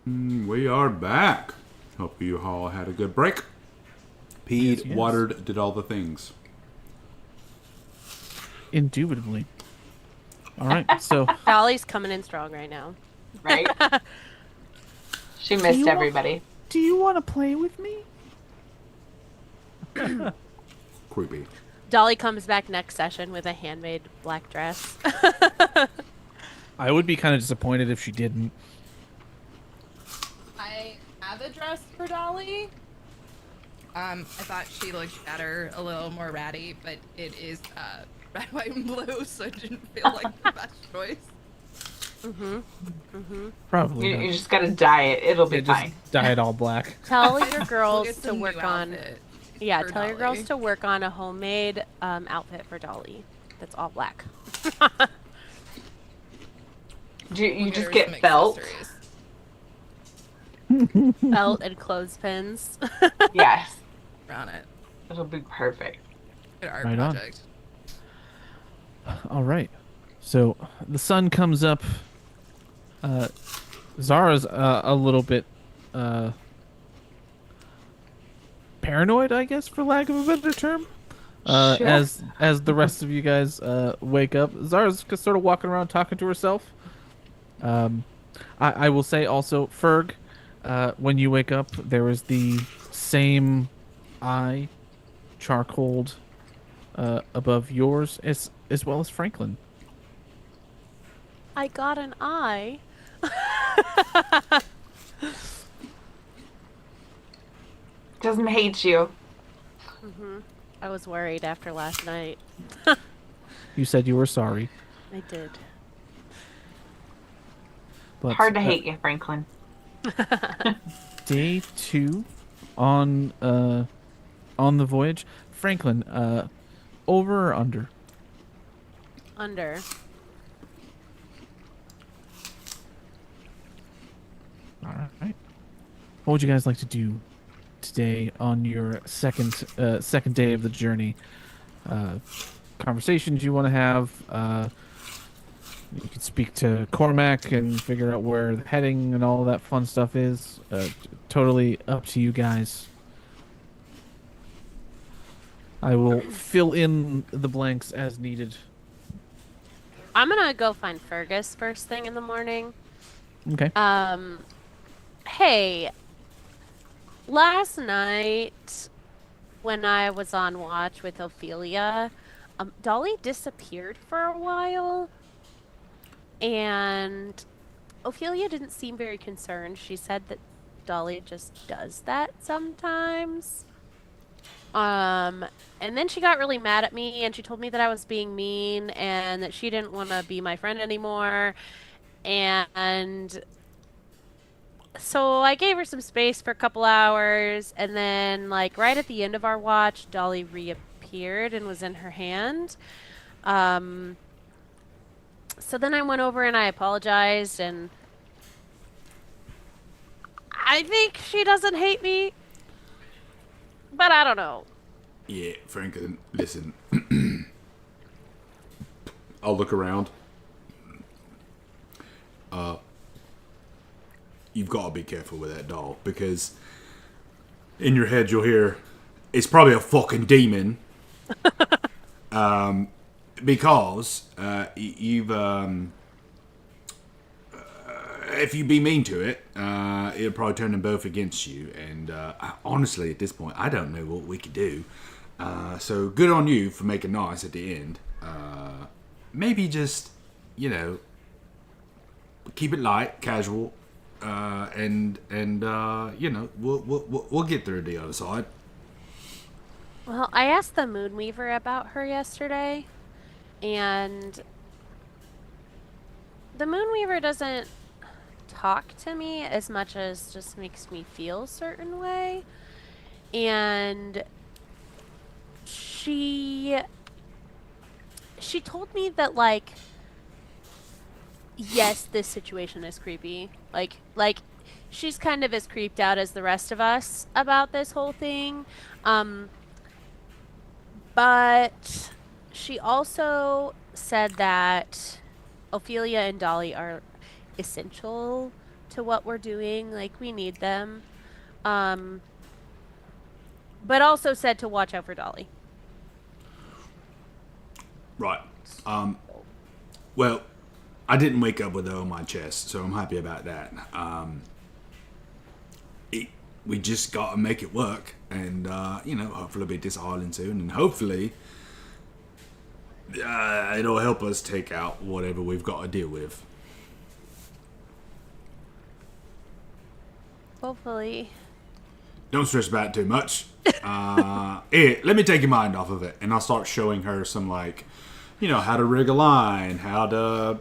We are back. Hope you all had a good break. Peed, Yes. watered, did all the things. Indubitably. All right, so Dolly's coming in strong right now. Right? She missed you want- everybody. do you want to play with me? Creepy. Dolly comes back next session with a handmade black dress. I would be kind of disappointed if she didn't. I have a dress for Dolly. I thought she looked better, a little more ratty, but it is red, white, and blue, so it didn't feel like the best choice. Probably. You not. just gotta dye it. It'll be Yeah, just fine. dye it all black. Tell your We'll get girls to some work new on. outfit Yeah, for tell your girls Dolly. to work on a homemade outfit for Dolly. That's all black. You Get just her get some felt. accessories. Belt and clothespins. Yes. On it. It'll be perfect. Good art Right on. project. All right. So the sun comes up. Zara's a little bit paranoid, I guess, for lack of a better term. Sure. As the rest of you guys wake up, Zara's just sort of walking around talking to herself. I will say also, Ferg, when you wake up, there is the same eye charcoaled above yours as well as Franklin. I got an eye. Doesn't hate you. I was worried after last night. You said you were sorry, I did. but Hard to hate you, Franklin. day 2 on the voyage. Franklin, over or under? Under. All right. What would you guys like to do today on your second day of the journey? Conversations you want to have. You can speak to Cormac and figure out where the heading and all that fun stuff is. Totally up to you guys. I will fill in the blanks as needed. I'm gonna go find Fergus first thing in the morning. Okay. Hey, last night when I was on watch with Ophelia, Dolly disappeared for a while, and Ophelia didn't seem very concerned. She said that Dolly just does that sometimes. And then she got really mad at me, and she told me that I was being mean and that she didn't want to be my friend anymore. And so I gave her some space for a couple hours, and then, like, right at the end of our watch, Dolly reappeared and was in her hand. So then I went over and I apologized, and I think she doesn't hate me, but I don't know. Yeah, Franklin, listen. I'll look around. You've got to be careful with that doll, because in your head you'll hear, it's probably a fucking demon. Because you've if you be mean to it, it'll probably turn them both against you. And honestly, at this point, I don't know what we could do. So good on you for making nice at the end. Maybe just, keep it light, casual, and we'll get through the other side. Well, I asked the Moonweaver about her yesterday, and the Moonweaver doesn't talk to me as much as just makes me feel a certain way. And she told me that, like, yes, this situation is creepy. Like she's kind of as creeped out as the rest of us about this whole thing. But she also said that Ophelia and Dolly are essential to what we're doing. Like, we need them. But also said to watch out for Dolly. Right. Well, I didn't wake up with her on my chest, so I'm happy about that. We just got to make it work, and hopefully it'll be this island soon, and hopefully it'll help us take out whatever we've got to deal with. Hopefully. Don't stress about it too much. Here, let me take your mind off of it, and I'll start showing her some how to rig a line, how to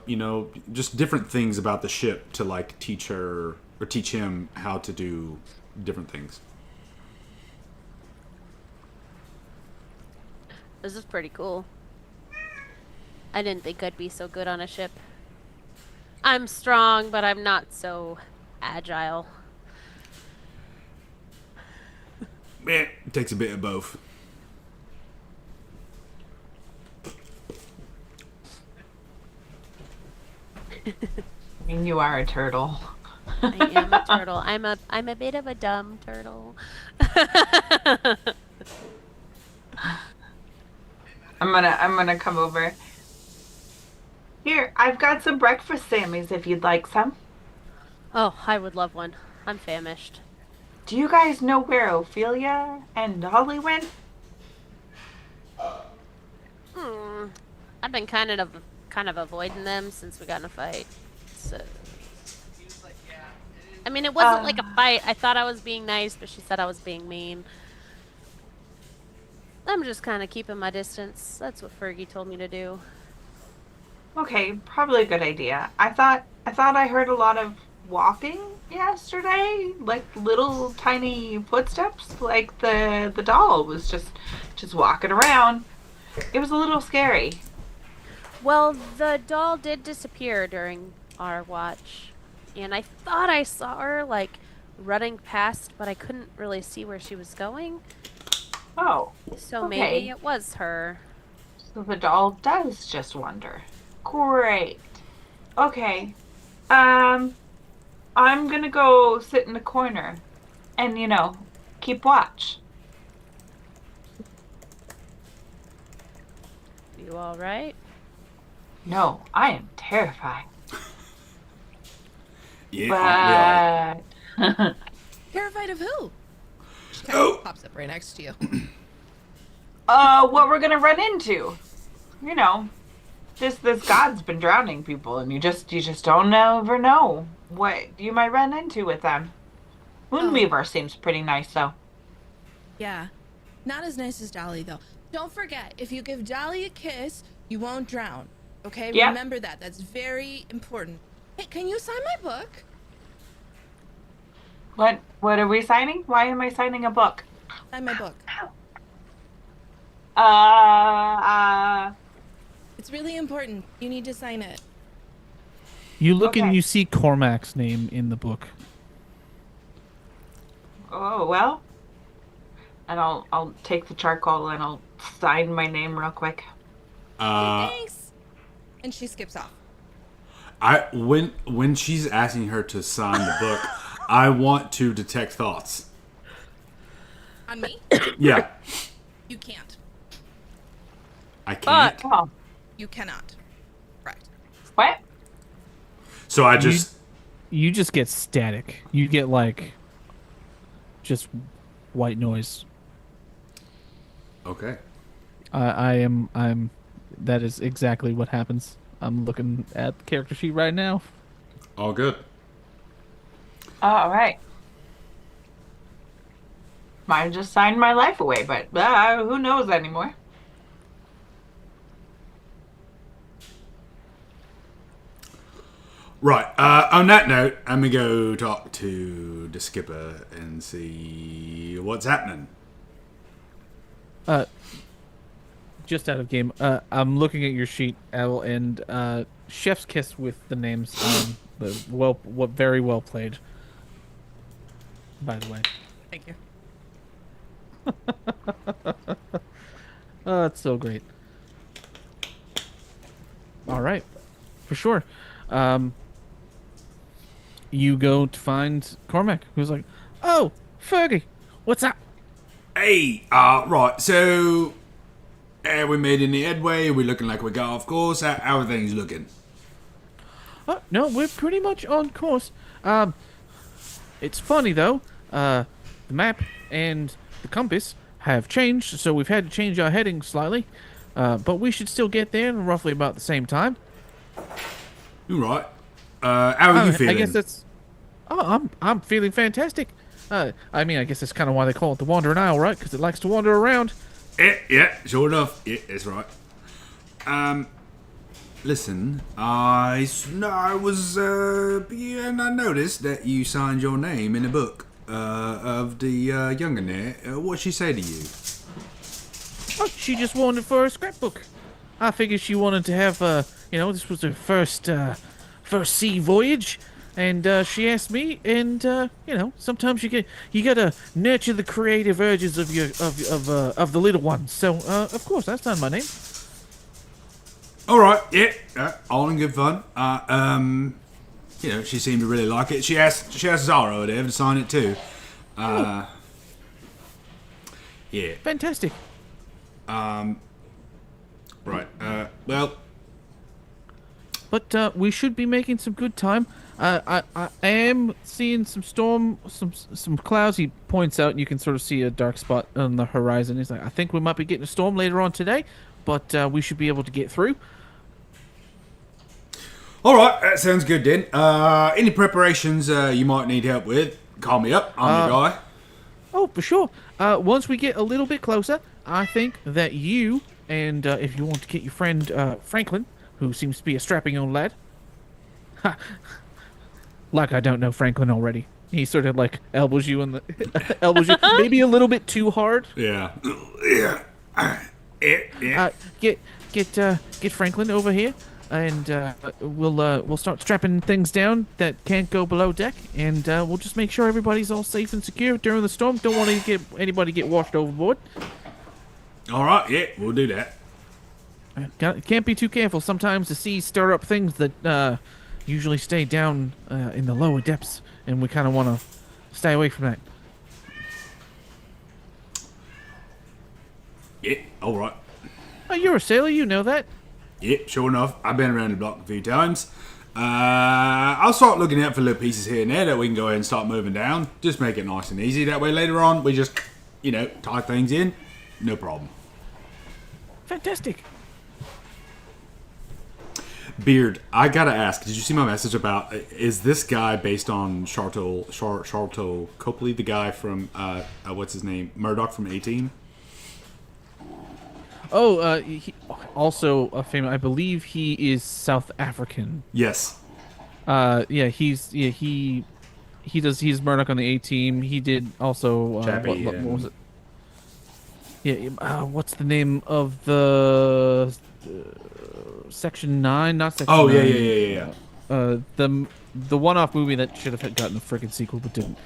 just different things about the ship to teach her or teach him how to do different things. This is pretty cool. I didn't think I'd be so good on a ship. I'm strong, but I'm not so agile. Yeah, it takes a bit of both. I mean, you are a turtle. I am a turtle. I'm a bit of a dumb turtle. I'm gonna come over. Here, I've got some breakfast Sammys if you'd like some. Oh, I would love one. I'm famished. Do you guys know where Ophelia and Dolly went? I've been kind of avoiding them since we got in a fight. So I mean, it wasn't like a fight. I thought I was being nice, but she said I was being mean. I'm just kind of keeping my distance. That's what Fergie told me to do. Okay, probably a good idea. I thought I heard a lot of walking yesterday, like little tiny footsteps, like the doll was just walking around. It was a little scary. Well, the doll did disappear during our watch, and I thought I saw her running past, but I couldn't really see where she was going. Oh, So okay. maybe it was her. So the doll does just wander. Great. Okay. I'm gonna go sit in the corner and, keep watch. You all right? No, I am terrified. Yeah, But Terrified of who? She kind of pops up right next to you. what we're gonna run into. This god's been drowning people, and you just don't ever know what you might run into with them. Moonweaver seems pretty nice, though. Yeah. Not as nice as Dolly, though. Don't forget, if you give Dolly a kiss, you won't drown. Okay? Yep. Remember that. That's very important. Hey, can you sign my book? What are we signing? Why am I signing a book? Sign my book. It's really important. You need to sign it. You look and Okay. you see Cormac's name in the book. Oh, well. And I'll take the charcoal and I'll sign my name real quick. Thanks. And she skips off. When she's asking her to sign the book, I want to detect thoughts. On me? Yeah, You can't. I can't. Oh, You cannot. Correct. what? So I just You just get static. You get just white noise. okay. I'm that is exactly what happens. I'm looking at the character sheet right now. All good. All right. Might have just signed my life away, but who knows anymore? Right. On that note, I'm gonna go talk to the skipper and see what's happening. Just out of game. I'm looking at your sheet, Al, and chef's kiss with the names. Very well played. By the way. Thank you. Oh, that's so great. All right, for sure. you go to find Cormac, who's like, "Oh, Fergie, what's up?" Hey, right, so... Have we made any headway? Are we looking like we got off course? How are things looking? No, we're pretty much on course. It's funny though. The map and the compass have changed, so we've had to change our heading slightly. But we should still get there in roughly about the same time. You right. How are you feeling? I guess that's. Oh, I'm feeling fantastic. I mean, I guess that's kind of why they call it the Wandering Isle, right? Because it likes to wander around. Yeah, sure enough. Yeah, that's right. Listen, I was, and I noticed that you signed your name in a book, of the, young'un there. What'd she say to you? Oh, she just wanted for a scrapbook. I figured she wanted to have, this was her first sea voyage, and she asked me, and sometimes you gotta nurture the creative urges of the little ones. So, of course, I signed my name. All right, yeah, all in good fun. She seemed to really like it. She asked Zara over there to sign it too. Yeah. Fantastic. Right. Well. But we should be making some good time. I am seeing some clouds. He points out, and you can sort of see a dark spot on the horizon. He's like, I think we might be getting a storm later on today, but we should be able to get through. All right, that sounds good then. Any preparations you might need help with, call me up. I'm your guy. Oh, for sure. Once we get a little bit closer, I think that you, and if you want to get your friend Franklin, who seems to be a strapping young lad. Ha! Like I don't know Franklin already. He sort of like elbows you in the elbows you maybe a little bit too hard. Yeah. Get Franklin over here, and we'll start strapping things down that can't go below deck, and we'll just make sure everybody's all safe and secure during the storm. Don't want to get anybody get washed overboard. All right, yeah, we'll do that. Can't be too careful. Sometimes the seas stir up things that usually stay down in the lower depths, and we kind of want to stay away from that. Yeah, all right. Oh, you're a sailor, you know that. Yeah, sure enough. I've been around the block a few times. I'll start looking out for little pieces here and there that we can go ahead and start moving down. Just make it nice and easy. That way later on, we just, tie things in. No problem. Fantastic. Beard, I gotta ask, did you see my message about, is this guy based on Sharto Copley, the guy from, what's his name, Murdoch from 18? Oh, he also a famous. I believe he is South African. Yes. He does. He's Murdoch on the A team. He did also. Chappie, what was it? Yeah. What's the name of the Section 9? Not Section 9. Oh yeah. The one-off movie that should have gotten a freaking sequel but didn't.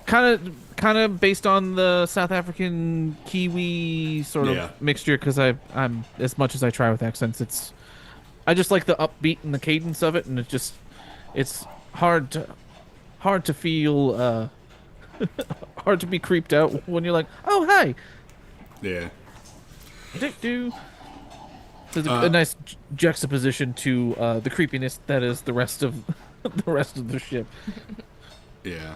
Kind of based on the South African Kiwi sort of mixture, because I'm as much as I try with accents, I just like the upbeat and the cadence of it, and it's hard to feel hard to be creeped out when you're like, oh hi. Yeah. There's a nice juxtaposition to the creepiness that is the rest of the ship. Yeah.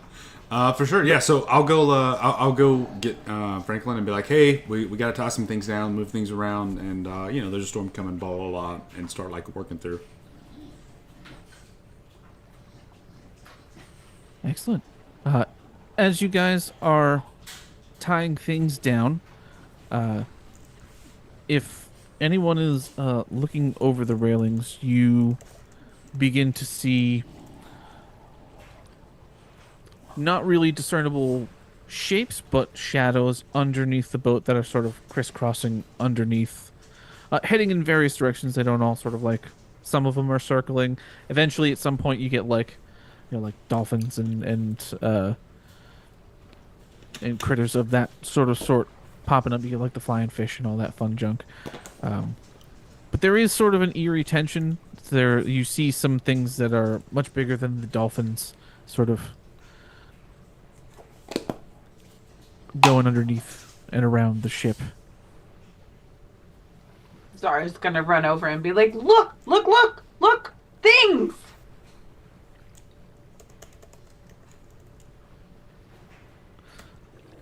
For sure. Yeah. So I'll go get Franklin and be like, hey, we got to toss some things down, move things around, and there's a storm coming, blah blah blah, and start like working through. Excellent. As you guys are tying things down, if anyone is looking over the railings, you begin to see not really discernible shapes, but shadows underneath the boat that are sort of crisscrossing underneath, heading in various directions. They don't all sort of like, some of them are circling. Eventually, at some point, you get like dolphins and critters of that sort popping up. You get like the flying fish and all that fun junk. But there is sort of an eerie tension there. You see some things that are much bigger than the dolphins sort of going underneath and around the ship. Zara's gonna run over and be like, look, look, look, look, things!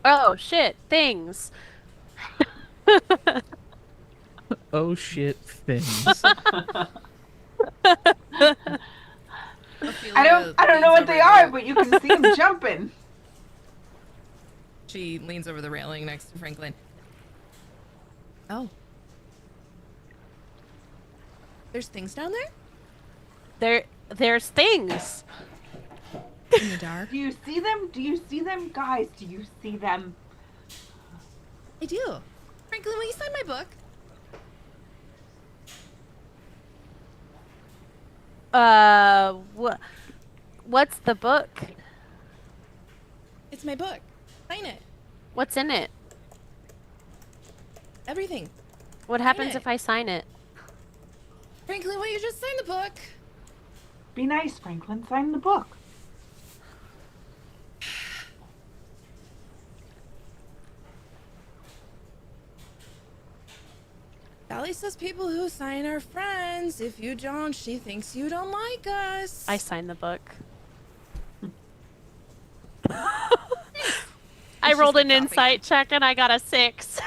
Oh shit, things. Oh shit, things. I don't know what they are, but you can see them jumping. She leans over the railing next to Franklin. Oh. There's things down there? There's things. In the dark? Do you see them? Do you see them? Guys, do you see them? I do. Franklin, will you sign my book? What's the book? It's my book. Sign it. What's in it? Everything. What happens if I sign it? Franklin, will you just sign the book? Be nice, Franklin. Sign the book. Dolly says people who sign are friends. If you don't, she thinks you don't like us. I signed the book. I rolled an insight check and I got a 6.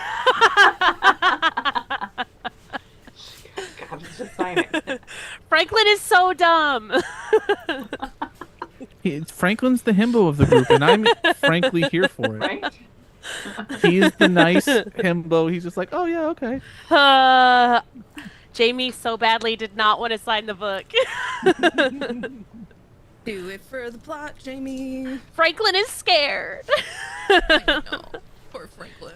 God, just sign it. Franklin is so dumb. Franklin's the himbo of the group, and I'm frankly here for it. Right? He's the nice himbo. He's just like, oh yeah, okay. Jamie so badly did not want to sign the book. Do it for the plot, Jamie. Franklin is scared. I know. Poor Franklin.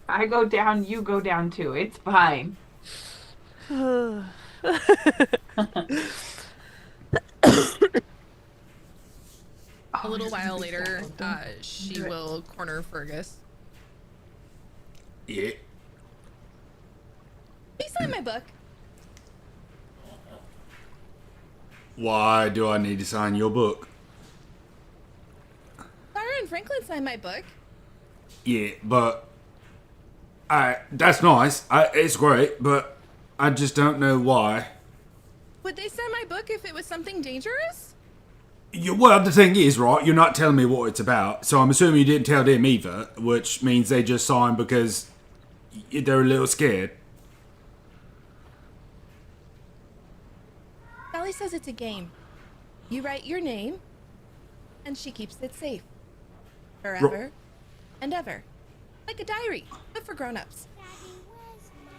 I go down, you go down too. It's fine. A little while later, she will corner Fergus. Yeah. Please sign my book. Why do I need to sign your book? Clara and Franklin signed my book. Yeah, but that's nice. It's great, but I just don't know why. Would they sign my book if it was something dangerous? Well, the thing is, right, you're not telling me what it's about, so I'm assuming you didn't tell them either, which means they just signed because they're a little scared. Dolly says it's a game. You write your name, and she keeps it safe. Forever and ever. Like a diary, but for grown-ups. Daddy, where's Mommy?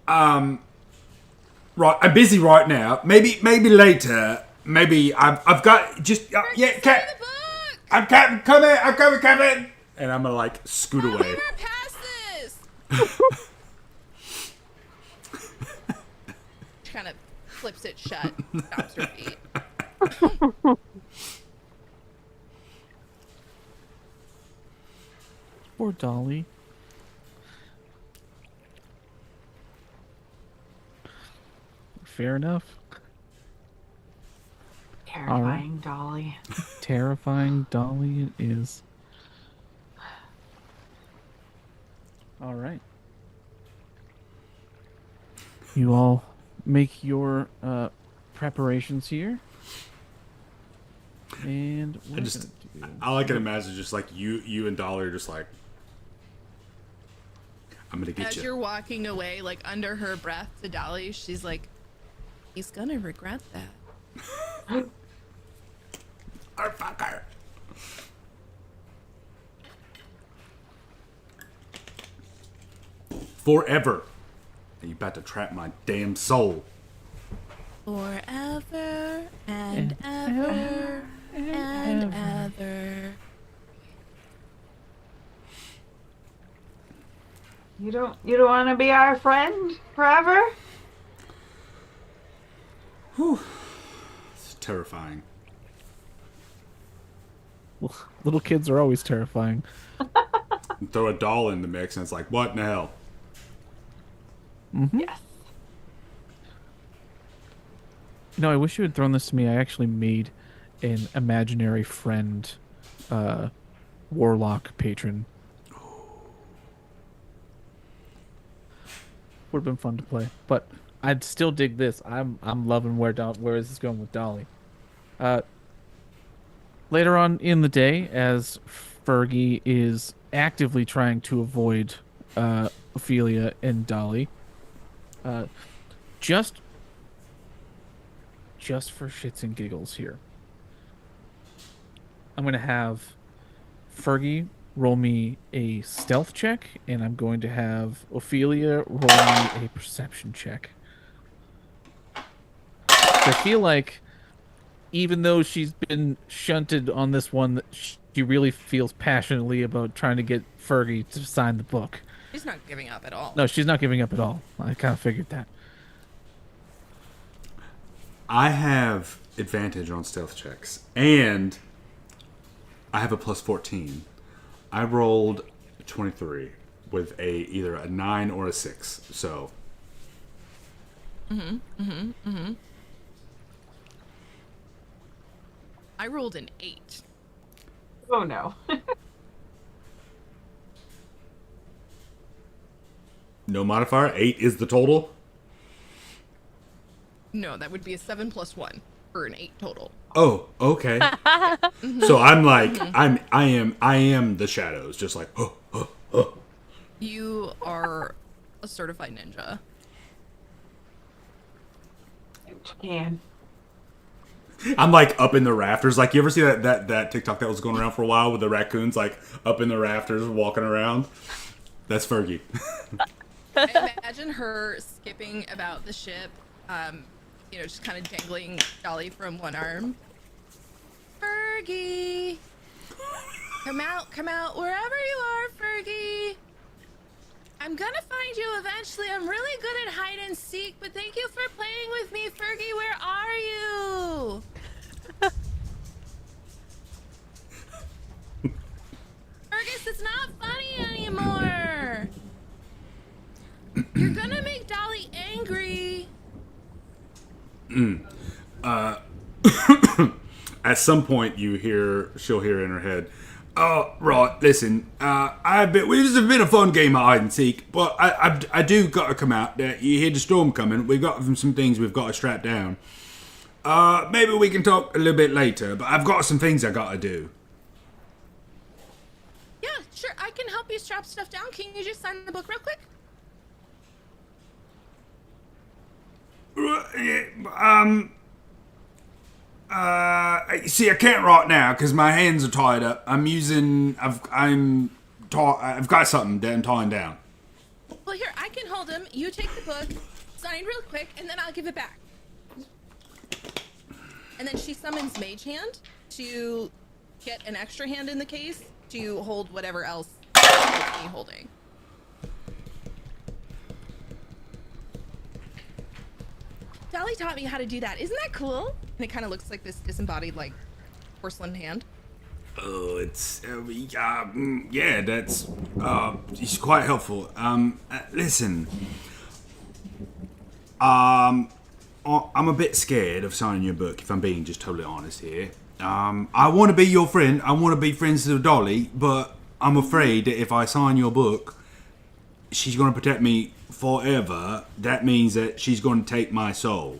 I can't find her. Right, I'm busy right now. Maybe later. Maybe I've got just yeah. Sign Cat, the book! I'm coming. I'm coming. And I'm gonna like scoot I'll away. never pass this! She kind of flips it shut, stops her feet. Poor Dolly. Fair enough. Terrifying Dolly. Terrifying Dolly it is. All right. You all make your preparations here. And we're gonna do... I can imagine just like you and Dolly are just like, I'm gonna get As you. you're walking away, like under her breath to Dolly, she's like, he's gonna regret that. Oh, fucker. Forever. You about to trap my damn soul. Forever and ever and ever. You don't want to be our friend forever? It's terrifying. Little kids are always terrifying. And throw a doll in the mix, and it's like, what in the hell? Yes. I wish you had thrown this to me. I actually made an imaginary friend, warlock patron. Would have been fun to play, but I'd still dig this. I'm loving where is this going with Dolly. Later on in the day, as Fergie is actively trying to avoid Ophelia and Dolly, just for shits and giggles here, I'm gonna have Fergie roll me a stealth check, and I'm going to have Ophelia roll me a perception check. I feel like, even though she's been shunted on this one, that she really feels passionately about trying to get Fergie to sign the book. She's not giving up at all. No, she's not giving up at all. I kind of figured that. I have advantage on stealth checks, and I have a plus 14. I rolled 23 with either a 9 or a 6. So. I rolled an 8. Oh no. No modifier. 8 is the total. No, that would be a 7 plus 1 for an 8 total. Oh, okay. So I'm like, I am the shadows, just like, oh. You are a certified ninja. Man. I'm like up in the rafters. Like, you ever see that TikTok that was going around for a while with the raccoons like up in the rafters walking around? That's Fergie. I imagine her skipping about the ship, just kind of dangling Dolly from one arm. Fergie! Come out, wherever you are, Fergie! I'm gonna find you eventually. I'm really good at hide and seek, but thank you for playing with me, Fergie. Where are you? Fergus, it's not funny anymore. You're gonna make Dolly angry. At some point, she'll hear in her head, "Oh, right. Listen, this has been a fun game of hide and seek, but I do got to come out. You hear the storm coming. We've got some things we've got to strap down. Maybe we can talk a little bit later. But I've got some things I got to do." Yeah, sure. I can help you strap stuff down. Can you just sign the book real quick? See, I can't right now because my hands are tied up. I've got something that I'm tying down. Well, here, I can hold him. You take the book, sign real quick, and then I'll give it back. And then she summons Mage Hand to get an extra hand in the case to hold whatever else she's holding. Dolly taught me how to do that. Isn't that cool? And it kind of looks like this disembodied, like, porcelain hand. Oh, it's yeah, that's it's quite helpful. Listen, I'm a bit scared of signing your book, if I'm being just totally honest here. I want to be your friend. I want to be friends with Dolly, but I'm afraid that if I sign your book, she's going to protect me forever. That means that she's going to take my soul.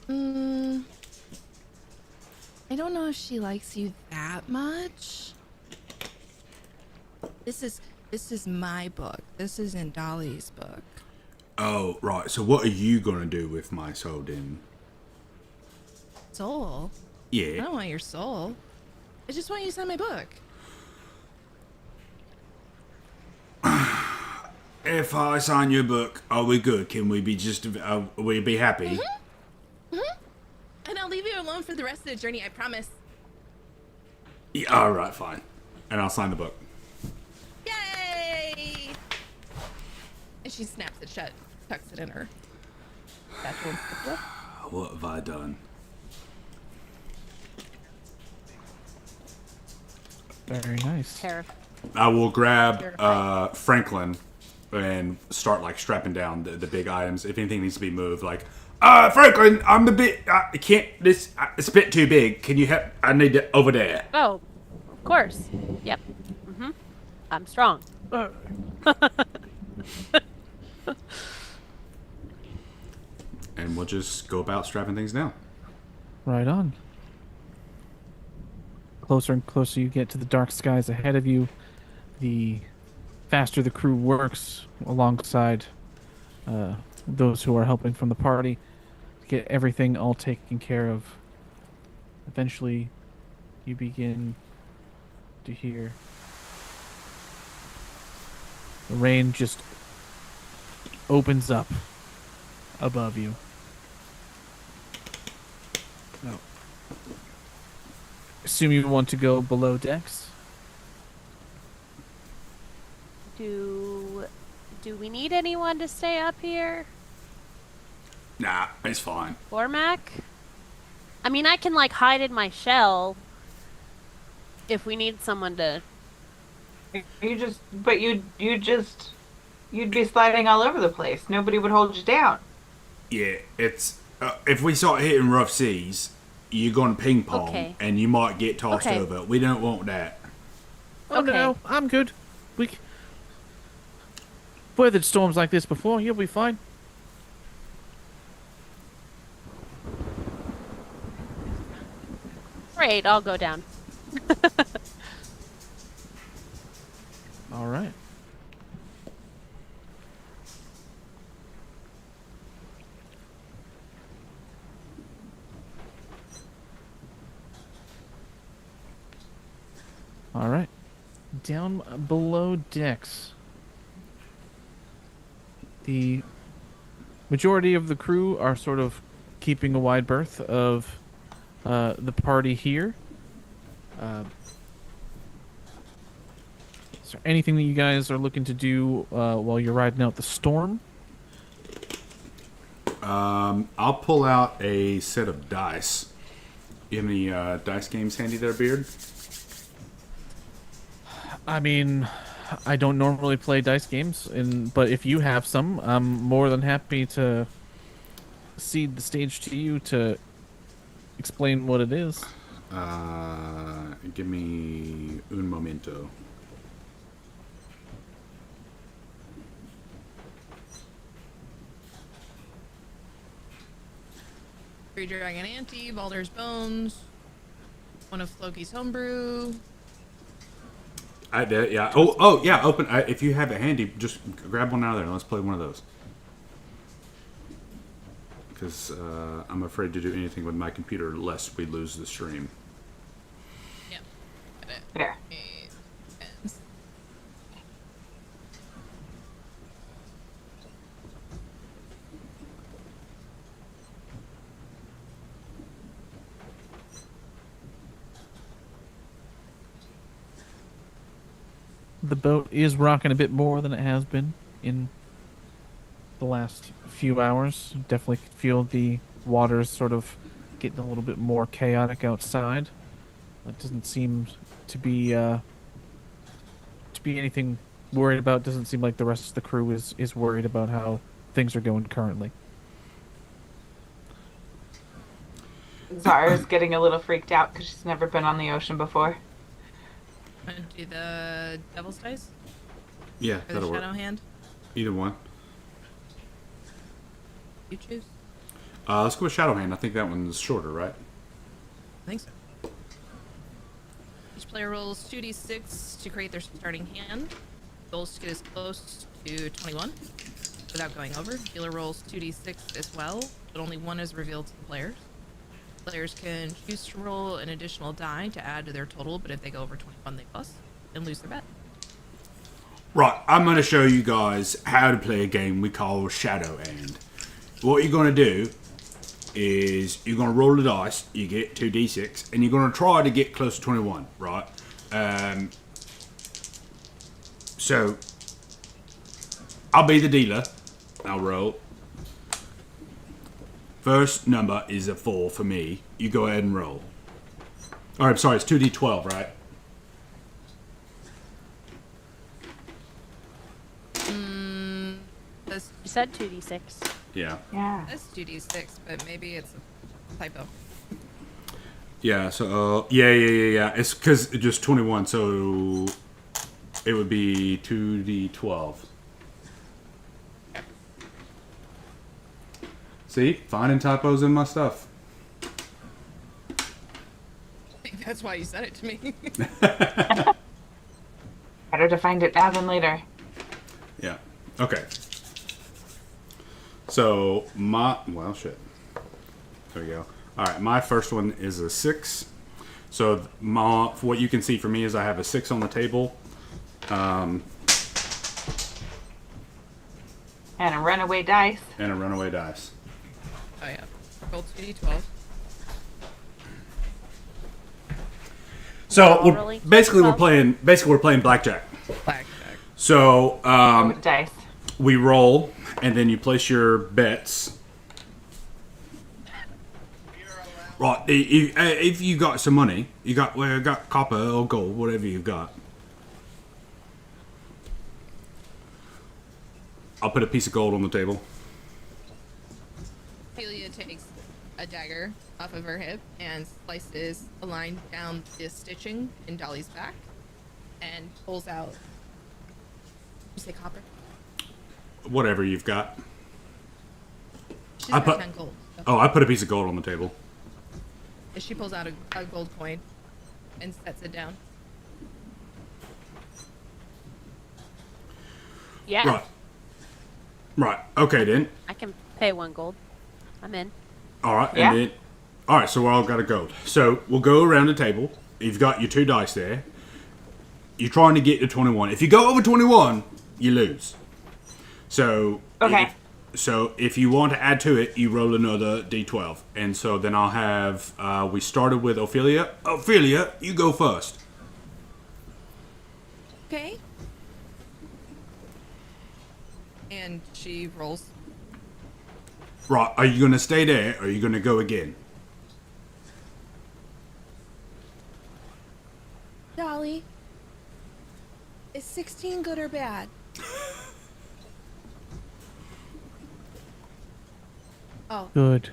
I don't know if she likes you that much. This is my book. This isn't Dolly's book. Oh, right. So what are you going to do with my soul, then? Soul? I Yeah. don't want your soul. I just want you to sign my book. If I sign your book, are we good? Can we be will we be happy? And I'll leave you alone for the rest of the journey, I promise. Yeah, all right, fine. And I'll sign the book. Yay! And she snaps it shut, tucks it in her satchel and slip. What have I done? Very nice. Terrifying. I will grab Franklin and start like strapping down the big items. If anything needs to be moved, like Franklin, I'm a bit. I can't. This it's a bit too big. Can you help? I need it over there. Oh, of course. Yep. I'm strong. And we'll just go about strapping things down. Right on. Closer and closer you get to the dark skies ahead of you, the faster the crew works alongside those who are helping from the party to get everything all taken care of. Eventually, you begin to hear the rain just opens up above you. Now, assume you want to go below decks. Do we need anyone to stay up here? Nah, it's fine. Cormac? I mean, I can like hide in my shell if we need someone to. You'd be sliding all over the place. Nobody would hold you down. Yeah, it's if we start hitting rough seas, you're going ping pong, Okay. and you might get tossed Okay. over. We don't want that. Oh Okay. no, I'm good. Weathered storms like this before. You'll be fine. Great, I'll go down. All right. All right. Down below decks. The majority of the crew are sort of keeping a wide berth of the party here. Is there anything that you guys are looking to do while you're riding out the storm? I'll pull out a set of dice. You have any dice games handy there, Beard? I mean, I don't normally play dice games, but if you have some, I'm more than happy to cede the stage to you to explain what it is. Give me un momento. Three Dragon Ante, Baldur's Bones, one of Floki's homebrew. I did, yeah. Oh, yeah. Open. If you have it handy, just grab one out of there and let's play one of those. Because I'm afraid to do anything with my computer lest we lose the stream. Yep. Got it. There. Pens. The boat is rocking a bit more than it has been in the last few hours. Definitely could feel the waters sort of getting a little bit more chaotic outside. It doesn't seem to be anything worried about. Doesn't seem like the rest of the crew is worried about how things are going currently. Zara's getting a little freaked out because she's never been on the ocean before. Want to do the Devil's Dice? Yeah, Or the that'll Shadow work. Hand? Either one. You choose. Let's go with Shadow Hand. I think that one's shorter, right? I think so. Each player rolls 2d6 to create their starting hand. Goals to get as close to 21 without going over. Dealer rolls 2d6 as well, but only one is revealed to the players. Players can choose to roll an additional die to add to their total, but if they go over 21, they plus and lose their bet. Right, I'm going to show you guys how to play a game we call Shadow Hand. What you're going to do is you're going to roll the dice, you get 2d6, and you're going to try to get close to 21, right? So, I'll be the dealer. I'll roll. First number is a 4 for me. You go ahead and roll. All right, sorry, it's 2d12, right? That's You said 2d6. Yeah. Yeah. That's 2d6, but maybe it's a typo. Yeah, so, yeah. It's because it's just 21, so it would be 2d12. See? Finding typos in my stuff. I think that's why you sent it to me. Better to find it now than later. Yeah. Okay. So, well, shit. There we go. All right, my first one is a 6. So, what you can see for me is I have a 6 on the table. And a runaway dice. And a runaway dice. Oh yeah. Roll 2d12. So Oh, really? we're playing blackjack. Blackjack. So With dice. we roll, and then you place your bets. Right, if you got some money, you got copper or gold, whatever you've got. I'll put a piece of gold on the table. Ophelia takes a dagger off of her hip and slices a line down the stitching in Dolly's back and pulls out. Did you say copper? Whatever you've got. She's I got put- 10 gold. So Oh, I put a piece of gold on the table. she pulls out a gold coin and sets it down. Yeah. Right. Okay then. I can pay 1 gold. I'm in. All right, Yeah. and then, all right. So we all got a gold. So we'll go around the table. You've got your 2 dice there. You're trying to get to 21. If you go over 21, you lose. So Okay. if you want to add to it, you roll another d12, and so then I'll have. We started with Ophelia. Ophelia, you go first. Okay. And she rolls. Right. Are you gonna stay there, or are you gonna go again? Dolly, is 16 good or bad? Oh, Good.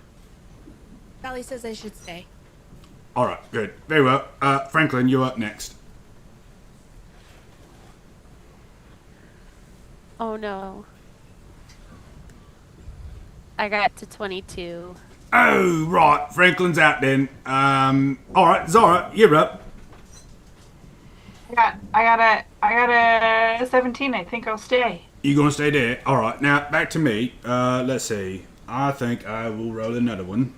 Dolly says I should stay. All right. Good. Very well. Franklin, you're up next. Oh no. I got to 22. Oh, right. Franklin's out then. All right, Zara, you're up. I got a 17. I think I'll stay. You gonna stay there? All right. Now back to me. Let's see. I think I will roll another one.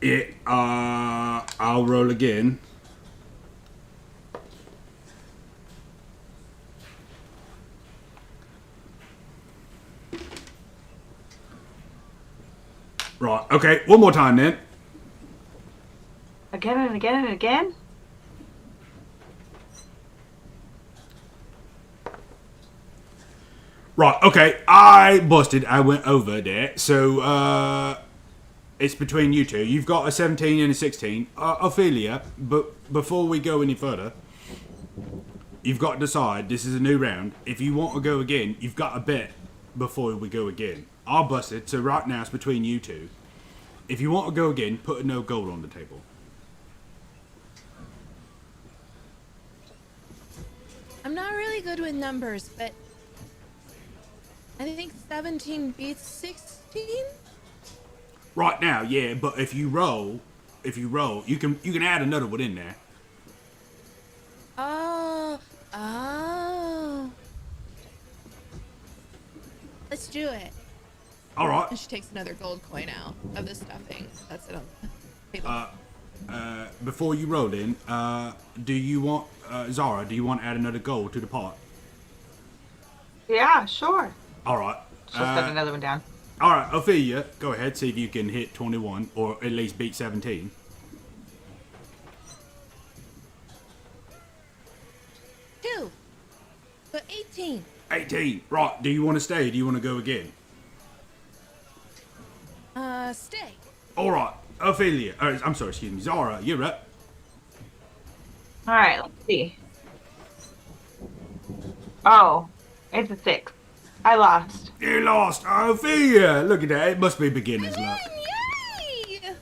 Yeah. I'll roll again. Right. Okay. One more time then. Again and again and again? Right, okay, I busted. I went over there. So, it's between you two. You've got a 17 and a 16. Ophelia, but before we go any further, you've got to decide. This is a new round. If you want to go again, you've got to bet before we go again. I busted, so right now it's between you two. If you want to go again, put a no gold on the table. I'm not really good with numbers, but I think 17 beats 16. Right now, yeah, but if you roll, you can add another one in there. Oh. Let's do it. All right. And she takes another gold coin out of the stuffing. That's it on the table. Before you roll in, do you want Zara? Do you want to add another gold to the pot? Yeah, sure. All right. She'll set another one down. All right, Ophelia, go ahead. See if you can hit 21 or at least beat 17. 2. So 18. 18. Right. Do you want to stay? Do you want to go again? Stay. All right, Ophelia. I'm sorry. Excuse me, Zara. You're up. All right, let's see. Oh, it's a 6. I lost. You lost, Ophelia. Look at that. It must be beginner's luck. Yay!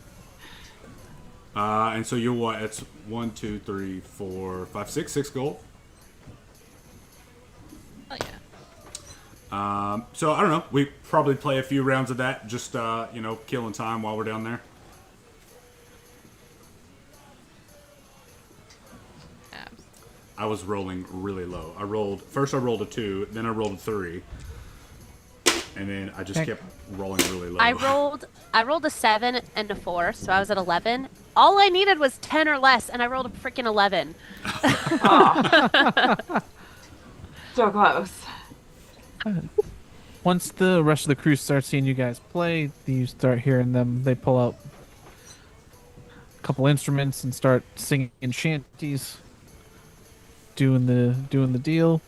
And so you're what? It's 1, 2, 3, 4, 5, 6. 6 gold. Oh yeah. So I don't know. We probably play a few rounds of that, just killing time while we're down there. Abs. I was rolling really low. I rolled a 2, then I rolled a 3, and then I just kept rolling really low. I rolled a 7 and a 4, so I was at 11. All I needed was 10 or less, and I rolled a freaking 11. So close. Once the rest of the crew starts seeing you guys play, you start hearing them. They pull out a couple instruments and start singing shanties, doing the deal.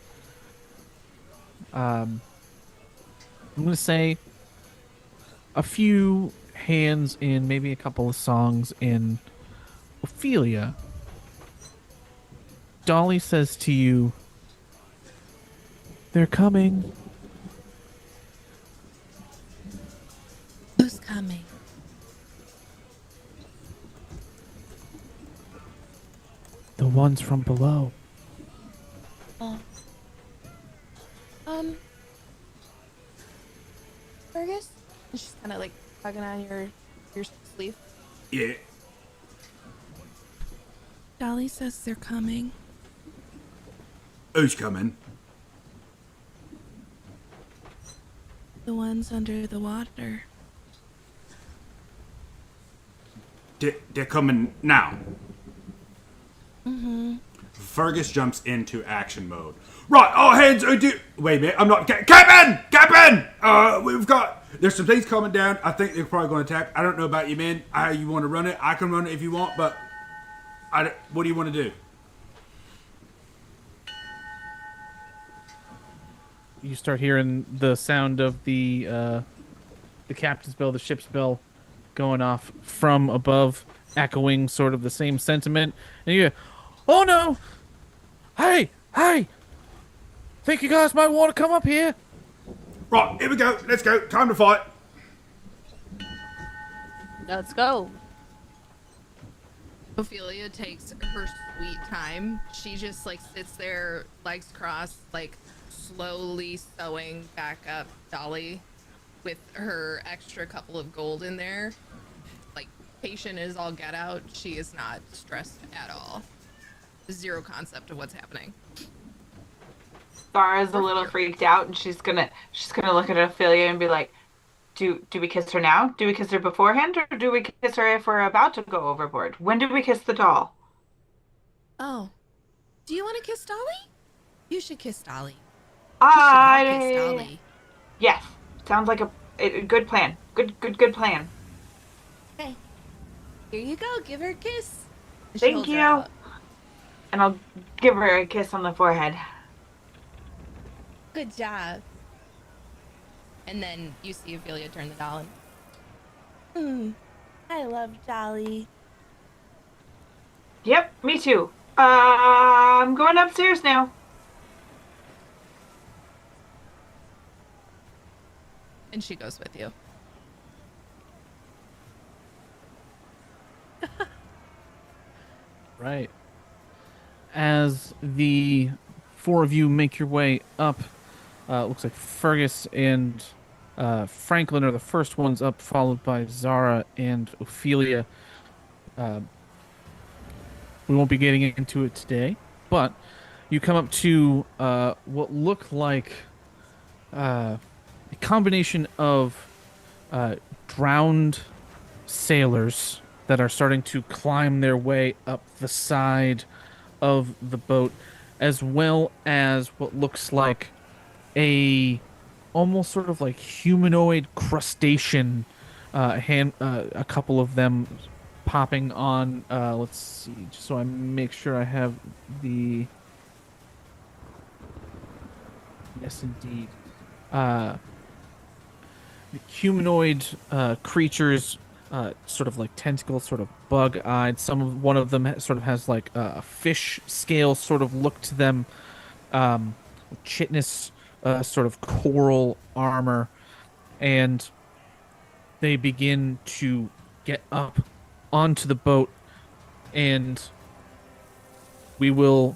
I'm gonna say a few hands in maybe a couple of songs in Ophelia. Dolly says to you, "They're coming." Who's coming? The ones from below. Oh. Fergus? And she's kind of like tugging on your sleeve. Yeah. Dolly says they're coming. Who's coming? The ones under the water. They're coming now. Mm-hmm. Fergus jumps into action mode. Right, all hands are due. Wait a minute, I'm not. Captain! Captain! There's some things coming down. I think they're probably going to attack. I don't know about you, men. How you want to run it? I can run it if you want, but what do you want to do? You start hearing the sound of the captain's bell, the ship's bell, going off from above, echoing sort of the same sentiment. And you go, "Oh no! Hey! Think you guys might want to come up here?" Right, here we go. Let's go. Time to fight. Let's go. Ophelia takes her sweet time. She just like sits there, legs crossed, like slowly sewing back up Dolly with her extra couple of gold in there. Like patient as all get out. She is not stressed at all. Zero concept of what's happening. Zara's a little freaked out, and she's gonna look at Ophelia and be like, "Do we kiss her now? Do we kiss her beforehand, or do we kiss her if we're about to go overboard? When do we kiss the doll?" Oh, do you want to kiss Dolly? You should kiss Dolly. You should all kiss Dolly. Yes, sounds like a good plan. Good plan. Okay, here you go. Give her a kiss. And she Thank holds her you. out. And I'll give her a kiss on the forehead. Good job. And then you see Ophelia turn the doll on. I love Dolly. Yep, me too. I'm going upstairs now. And she goes with you. Right. As the four of you make your way up, looks like Fergus and Franklin are the first ones up, followed by Zara and Ophelia. We won't be getting into it today, but you come up to what look like a combination of drowned sailors that are starting to climb their way up the side of the boat, as well as what looks like a almost sort of like humanoid crustacean, a couple of them popping on, let's see, just so I make sure I have the, yes indeed, humanoid creatures, sort of like tentacles, sort of bug-eyed. One of them sort of has like a fish scale sort of look to them. chitinous sort of coral armor, and they begin to get up onto the boat, and we will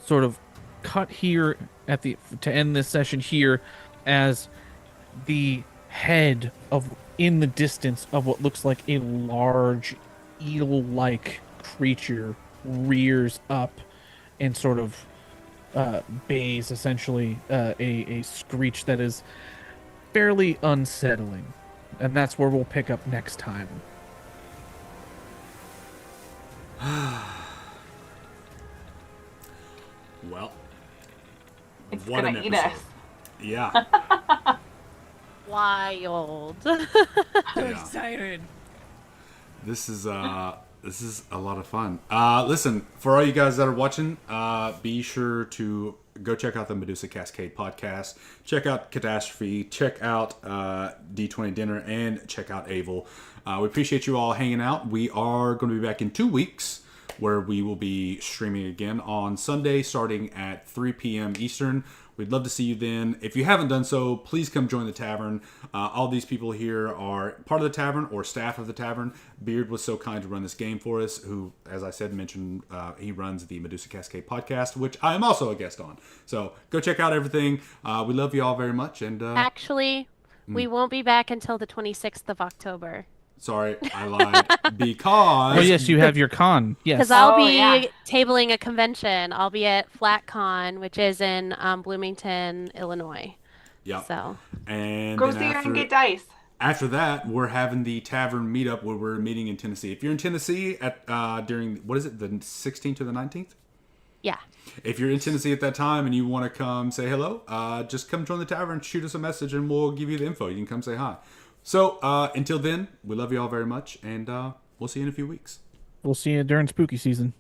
sort of cut here at the to end this session here as the head of in the distance of what looks like a large eel-like creature rears up and sort of bays essentially a screech that is fairly unsettling. And that's where we'll pick up next time. Well, It's what gonna an eat episode. us. Yeah. Wild. Yeah. Excited. This is a lot of fun. Listen, for all you guys that are watching, be sure to go check out the Medusa Cascade podcast. Check out Catastrophe. Check out D20 Dinner, and check out Avel. We appreciate you all hanging out. We are going to be back in 2 weeks, where we will be streaming again on Sunday, starting at 3 p.m. Eastern. We'd love to see you then. If you haven't done so, please come join the Tavern. All these people here are part of the Tavern or staff of the Tavern. Beard was so kind to run this game for us, who, as I said, mentioned, he runs the Medusa Cascade podcast, which I am also a guest on. So go check out everything. We love you all very much. And Actually, we won't be back until the 26th of October. sorry, I lied. Because... Oh yes, you have your con. Yes. Because I'll Oh, be yeah. tabling a convention. I'll be at FlatCon, which is in Bloomington, Illinois. Yeah. So And Go then see her after, and get dice. after that, we're having the Tavern meetup where we're meeting in Tennessee. If you're in Tennessee at during, what is it, the 16th to the 19th? yeah. If you're in Tennessee at that time and you want to come say hello, just come join the Tavern, shoot us a message, and we'll give you the info. You can come say hi. So until then, we love you all very much, and we'll see you in a few weeks. We'll see you during spooky season.